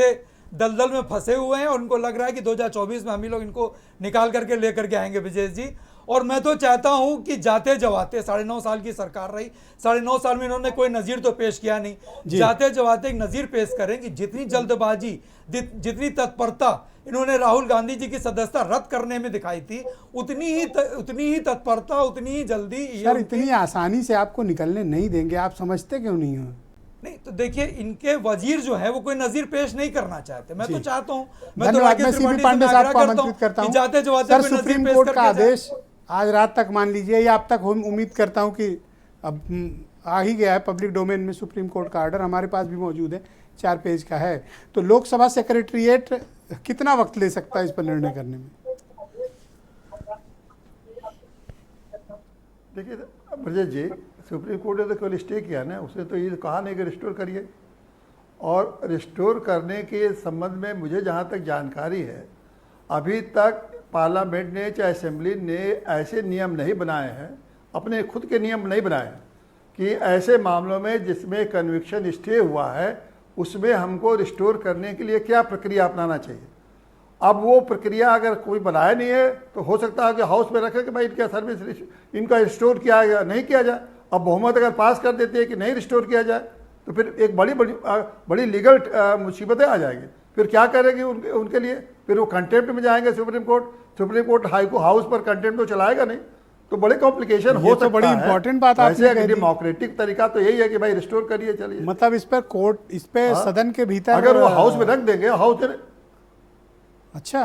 दलदल में फंसे हुए हैं, और उनको लग रहा है कि 2024 में हम ही लोग इनको निकाल करके लेकर के आएंगे ब्रजेश जी। और मैं तो चाहता हूं कि जाते जवाते 9.5 साल की सरकार रही, 9.5 साल में इन्होंने कोई नजीर तो पेश किया नहीं, जाते जवाते एक नजीर पेश करें कि जितनी जल्दबाजी, जितनी तत्परता इन्होंने राहुल गांधी जी की सदस्यता रद्द करने में दिखाई थी, उतनी ही तत्परता, उतनी ही जल्दी ये सर, इतनी आसानी से आपको निकलने नहीं देंगे, आप समझते क्यों नहीं हो? नहीं, तो देखिए, इनके वजीर जो है वो कोई नजीर पेश नहीं करना चाहते। मैं तो चाहता हूँ, मैं तो धन्यवाद। राकेश मैं त्रिपाठी सीबी से पांडे साहब आग्रह को करता आमंत्रित करता हूं हूं। कि जाते जवाते सर, कोई नजीर सुप्रीम पेश कोर्ट का करके जाए। आदेश आज रात तक मान लीजिए, या अब तक उम्मीद करता हूं कि अब आ ही गया है पब्लिक डोमेन में सुप्रीम कोर्ट का ऑर्डर, हमारे पास भी मौजूद है, 4 पेज का है। तो लोकसभा सेक्रेटरीट कितना वक्त ले सकता है इस पर निर्णय करने में? देखिए ब्रजेश जी, सुप्रीम कोर्ट ने तो केवल स्टे किया ना, उसने तो ये कहा नहीं कि रिस्टोर करिए। और रिस्टोर करने के संबंध में मुझे जहाँ तक जानकारी है, अभी तक पार्लियामेंट ने चाहे असेंबली ने ऐसे नियम नहीं बनाए हैं, अपने खुद के नियम नहीं बनाए हैं कि ऐसे मामलों में जिसमें कन्विक्शन स्टे हुआ है उसमें हमको रिस्टोर करने के लिए क्या प्रक्रिया अपनाना चाहिए। अब वो प्रक्रिया अगर कोई बनाया नहीं है तो हो सकता है कि हाउस में रखे कि भाई इनका सर्विस इनका रिस्टोर किया जाए, नहीं किया जाए। अब बहुमत अगर पास कर देते हैं कि नहीं रिस्टोर किया जाए तो फिर एक बड़ी लीगल मुसीबतें आ जाएंगी। फिर क्या करेंगे उनके लिए? फिर वो कंटेम्प्ट में जाएंगे सुप्रीम कोर्ट हाउस पर कंटेम्प्ट तो चलाएगा नहीं, तो बड़े कॉम्प्लिकेशन हो सकता है। बड़ी इंपॉर्टेंट बात आपने कही। डेमोक्रेटिक तरीका तो यही है कि भाई रिस्टोर करिए, चलिए। मतलब इस पे सदन के भीतर अगर वो हाउस में रख देंगे, अच्छा,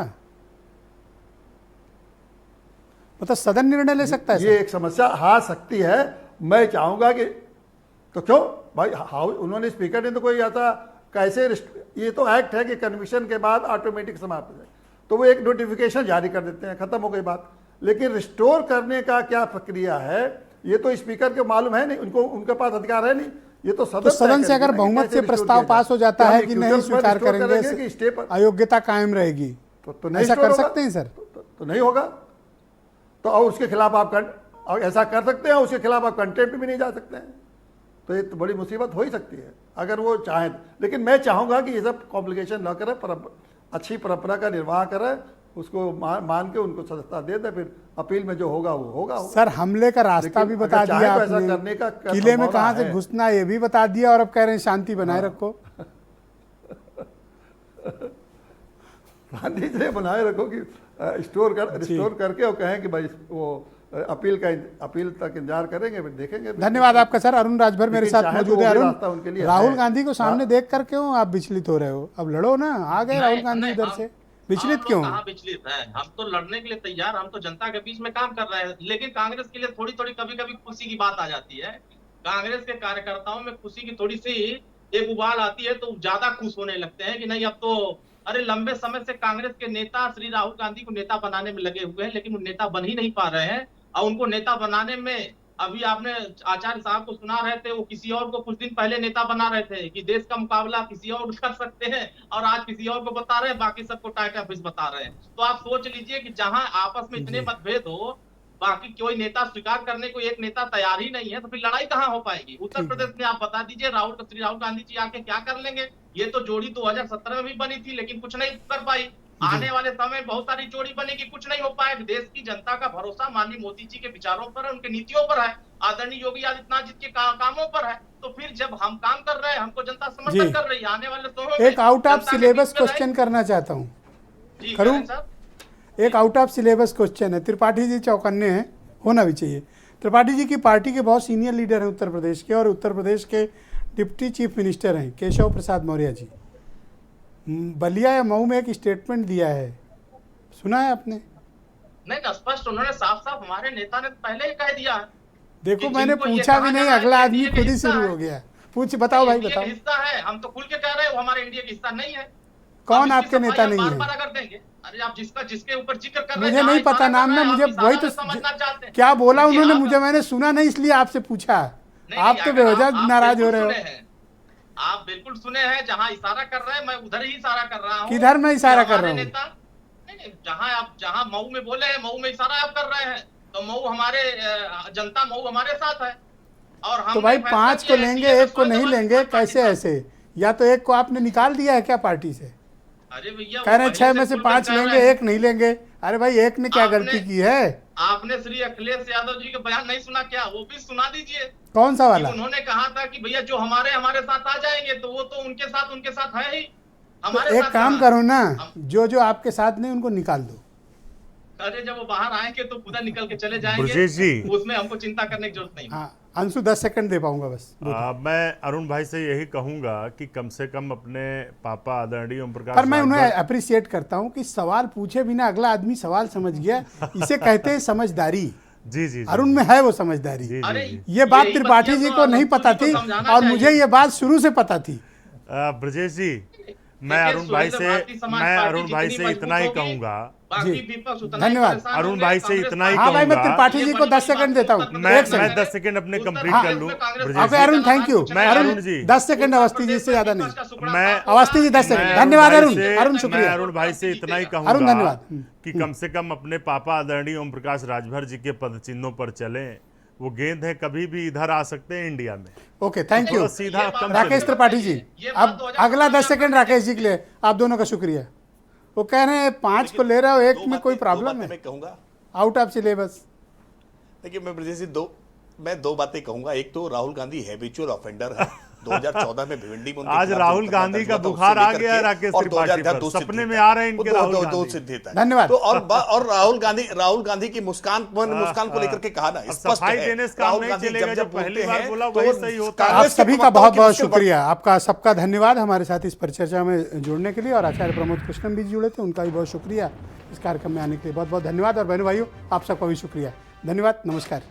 मतलब सदन निर्णय ले सकता है? ये एक समस्या आ सकती है। मैं चाहूंगा कि तो क्यों भाई हाउस, उन्होंने स्पीकर ने तो कोई आता कैसे, ये तो एक्ट है कि कन्विक्शन के बाद ऑटोमेटिक समाप्त हो जाए, तो वो एक नोटिफिकेशन जारी कर देते हैं, खत्म हो गई बात। लेकिन रिस्टोर करने का क्या प्रक्रिया है ये तो स्पीकर को मालूम है नहीं, उनके पास अधिकार है नहीं। ये तो सदन से अगर बहुमत से प्रस्ताव पास हो जाता है कि नहीं स्वीकार करेंगे, स्टे पर अयोग्यता कायम रहेगी, तो नहीं ऐसा कर सकते हैं सर? तो नहीं होगा। तो और उसके खिलाफ आप ऐसा कर सकते हैं, उसके खिलाफ आप कंटेम्प्ट भी नहीं जा सकते हैं। तो ये तो बड़ी मुसीबत हो ही सकती है अगर वो चाहें। लेकिन मैं चाहूंगा कि ये सब कॉम्प्लिकेशन न करें, अच्छी परंपरा का निर्वाह करें, उसको मान के उनको सदस्यता दे दे, फिर अपील में जो होगा वो होगा। सर, हमले का रास्ता भी बता दिया आपने, करने का किले में कहां से घुसना ये भी बता दिया, और अब कह रहे हैं शांति बनाए रखो। शांति से बनाए रखो कि रिस्टोर करके और कहें कि भाई वो अपील तक इंतजार करेंगे, फिर देखेंगे। धन्यवाद आपका सर। अरुण राजभर मेरे लेकिन साथ चाहे तो मौजूद है। वो भी अरुण, रास्ता उनके लिए राहुल है। गांधी को सामने देख कर क्यों आप विचलित हो रहे हो? अब लड़ो ना, आ गए राहुल गांधी इधर से, विचलित क्यों? कहाँ विचलित है? हम तो लड़ने के लिए तैयार, हम तो जनता के बीच में काम कर रहे हैं। लेकिन कांग्रेस के लिए थोड़ी थोड़ी कभी कभी खुशी की बात आ जाती है। कांग्रेस के कार्यकर्ताओं में खुशी की थोड़ी सी एक उबाल आती है, तो ज्यादा खुश होने लगते हैं कि नहीं अब तो, अरे लंबे समय से कांग्रेस के नेता श्री राहुल गांधी को नेता बनाने में लगे हुए हैं, लेकिन वो नेता बन ही नहीं पा रहे हैं। और उनको नेता बनाने में, अभी आपने आचार्य साहब को सुना रहे थे, वो किसी और को कुछ दिन पहले नेता बना रहे थे कि देश का मुकाबला किसी और कर सकते हैं, और आज किसी और को बता रहे हैं, बाकी सबको टाइट ऑफिस बता रहे हैं। तो आप सोच लीजिए कि जहां आपस में इतने मतभेद हो, बाकी कोई नेता स्वीकार करने को एक नेता तैयार ही नहीं है, तो फिर लड़ाई कहां हो पाएगी? उत्तर प्रदेश में आप बता दीजिए श्री राहुल गांधी जी आके क्या कर लेंगे? ये तो जोड़ी 2017 में भी बनी थी, लेकिन कुछ नहीं कर पाई। आने वाले समय में बहुत सारी जोड़ी बनेगी, कुछ नहीं हो पाएगा। देश की जनता का भरोसा माननीय मोदी जी के विचारों पर है, उनके नीतियों पर है, आदरणीय योगी आदित्यनाथ जी के कामों पर है। तो फिर जब हम काम कर रहे हैं, हमको जनता समर्थन कर रही है, आने वाले समय में एक आउट ऑफ सिलेबस क्वेश्चन करना चाहता हूँ, करूँ? एक आउट ऑफ सिलेबस क्वेश्चन है। त्रिपाठी जी चौकन्ने हैं, होना भी चाहिए। त्रिपाठी जी की पार्टी के बहुत सीनियर लीडर हैं उत्तर प्रदेश के, और उत्तर प्रदेश के डिप्टी चीफ मिनिस्टर हैं केशव प्रसाद मौर्य जी। बलिया या मऊ में एक स्टेटमेंट दिया है, सुना है आपने? नहीं, स्पष्ट उन्होंने साफ साफ, हमारे नेता ने पहले ही कह दिया। देखो मैंने पूछा भी नहीं, अगला आदमी खुद ही शुरू हो गया। पूछ, बताओ भाई बताओ। हिस्सा है, हम तो खुल के कह रहे हैं वो हमारे इंडिया का हिस्सा नहीं है। कौन आपके नेता नहीं है? बार कर देंगे। अरे आप जिसके ऊपर जिक्र कर रहे हैं, मुझे नहीं पता नाम ना, मुझे वही तो क्या बोला उन्होंने, मुझे मैंने सुना नहीं, इसलिए आपसे पूछा। आप तो बेवजह नाराज हो रहे हो। आप बिल्कुल सुने हैं, जहां इशारा कर रहे हैं मैं उधर ही इशारा कर रहा हूं। किधर मैं इशारा कर रहा हूं? नहीं, जहां मऊ में बोले हैं, मऊ में इशारा आप कर रहे हैं, तो मऊ हमारे जनता, मऊ हमारे साथ है। और हम तो भाई 5 को लेंगे, 1 को नहीं लेंगे, कैसे ऐसे? या तो 1 को आपने निकाल दिया है क्या पार्टी से? अरे भैया कह रहे 6 में से 5 लेंगे, 1 नहीं लेंगे। अरे भाई 1 ने क्या गलती की है? आपने श्री अखिलेश यादव जी का बयान नहीं सुना क्या? वो भी सुना दीजिए। कौन सा वाला? उन्होंने कहा था कि भैया जो हमारे साथ आ जाएंगे, तो वो तो उनके साथ है ही। तो एक काम करो ना, जो आपके साथ नहीं उनको निकाल दो। अरे जब वो बाहर आएंगे तो खुदा निकल के चले जाएंगे, ब्रजेश जी, उसमें हमको चिंता करने की जरूरत नहीं। हाँ अंशु 10 सेकंड दे पाऊंगा बस। मैं अरुण भाई से यही कहूंगा कि कम से कम अपने पापा आदरणीय ओम प्रकाश, पर मैं उन्हें अप्रिशिएट करता हूं कि सवाल पूछे बिना अगला आदमी सवाल समझ गया, इसे कहते हैं समझदारी। जी अरुण में है वो समझदारी। ये बात त्रिपाठी जी को नहीं पता थी, और मुझे ये बात शुरू से पता थी। ब्रजेश जी, मैं अरुण भाई से इतना ही कहूंगा। धन्यवाद। अरुण भाई से इतना ही हाँ भाई, मैं त्रिपाठी जी को 10 सेकंड देता हूँ। मैं 10 सेकंड अपने कंप्लीट कर लूं। Arun thank you. मैं अरुण जी 10 सेकंड, अवस्थी जी से ज्यादा नहीं। मैं अवस्थी जी 10 सेकंड। धन्यवाद अरुण शुक्रिया। मैं अरुण भाई से इतना ही कहूंगा, अरुण धन्यवाद, कि कम से कम अपने पापा आदरणीय ओम प्रकाश राजभर जी के पद चिन्हों पर चलें। वो गेंद है, कभी भी इधर आ सकते हैं इंडिया में। ओके थैंक यू सीधा राकेश त्रिपाठी जी। अब अगला 10 सेकंड राकेश जी के लिए, आप दोनों का शुक्रिया। वो कह रहे हैं 5 को ले रहे हो, 1 में कोई प्रॉब्लम है? मैं कहूंगा आउट ऑफ सिलेबस। देखिए मैं ब्रजेश जी मैं दो बातें कहूंगा। एक तो राहुल गांधी हैबिचुअल ऑफेंडर है। 2014 में भिवंडी में आज राहुल गांधी का बुखार आ गया है राकेश त्रिपाठी पर, सपने में आ रहे हैं इनके राहुल गांधी। धन्यवाद। तो और राहुल गांधी की मुस्कान को लेकर के कहा ना, स्पष्ट है राहुल गांधी जब पहली बार बोला वही सही होता है। आप सभी का बहुत बहुत शुक्रिया, आपका सबका धन्यवाद हमारे साथ इस परिचर्चा में जुड़ने के लिए। और आचार्य प्रमोद कृष्णन भी जुड़े थे, उनका भी बहुत शुक्रिया इस कार्यक्रम में आने के लिए। बहुत बहुत धन्यवाद। और बहनों भाइयों, आप सबका भी शुक्रिया, धन्यवाद, नमस्कार।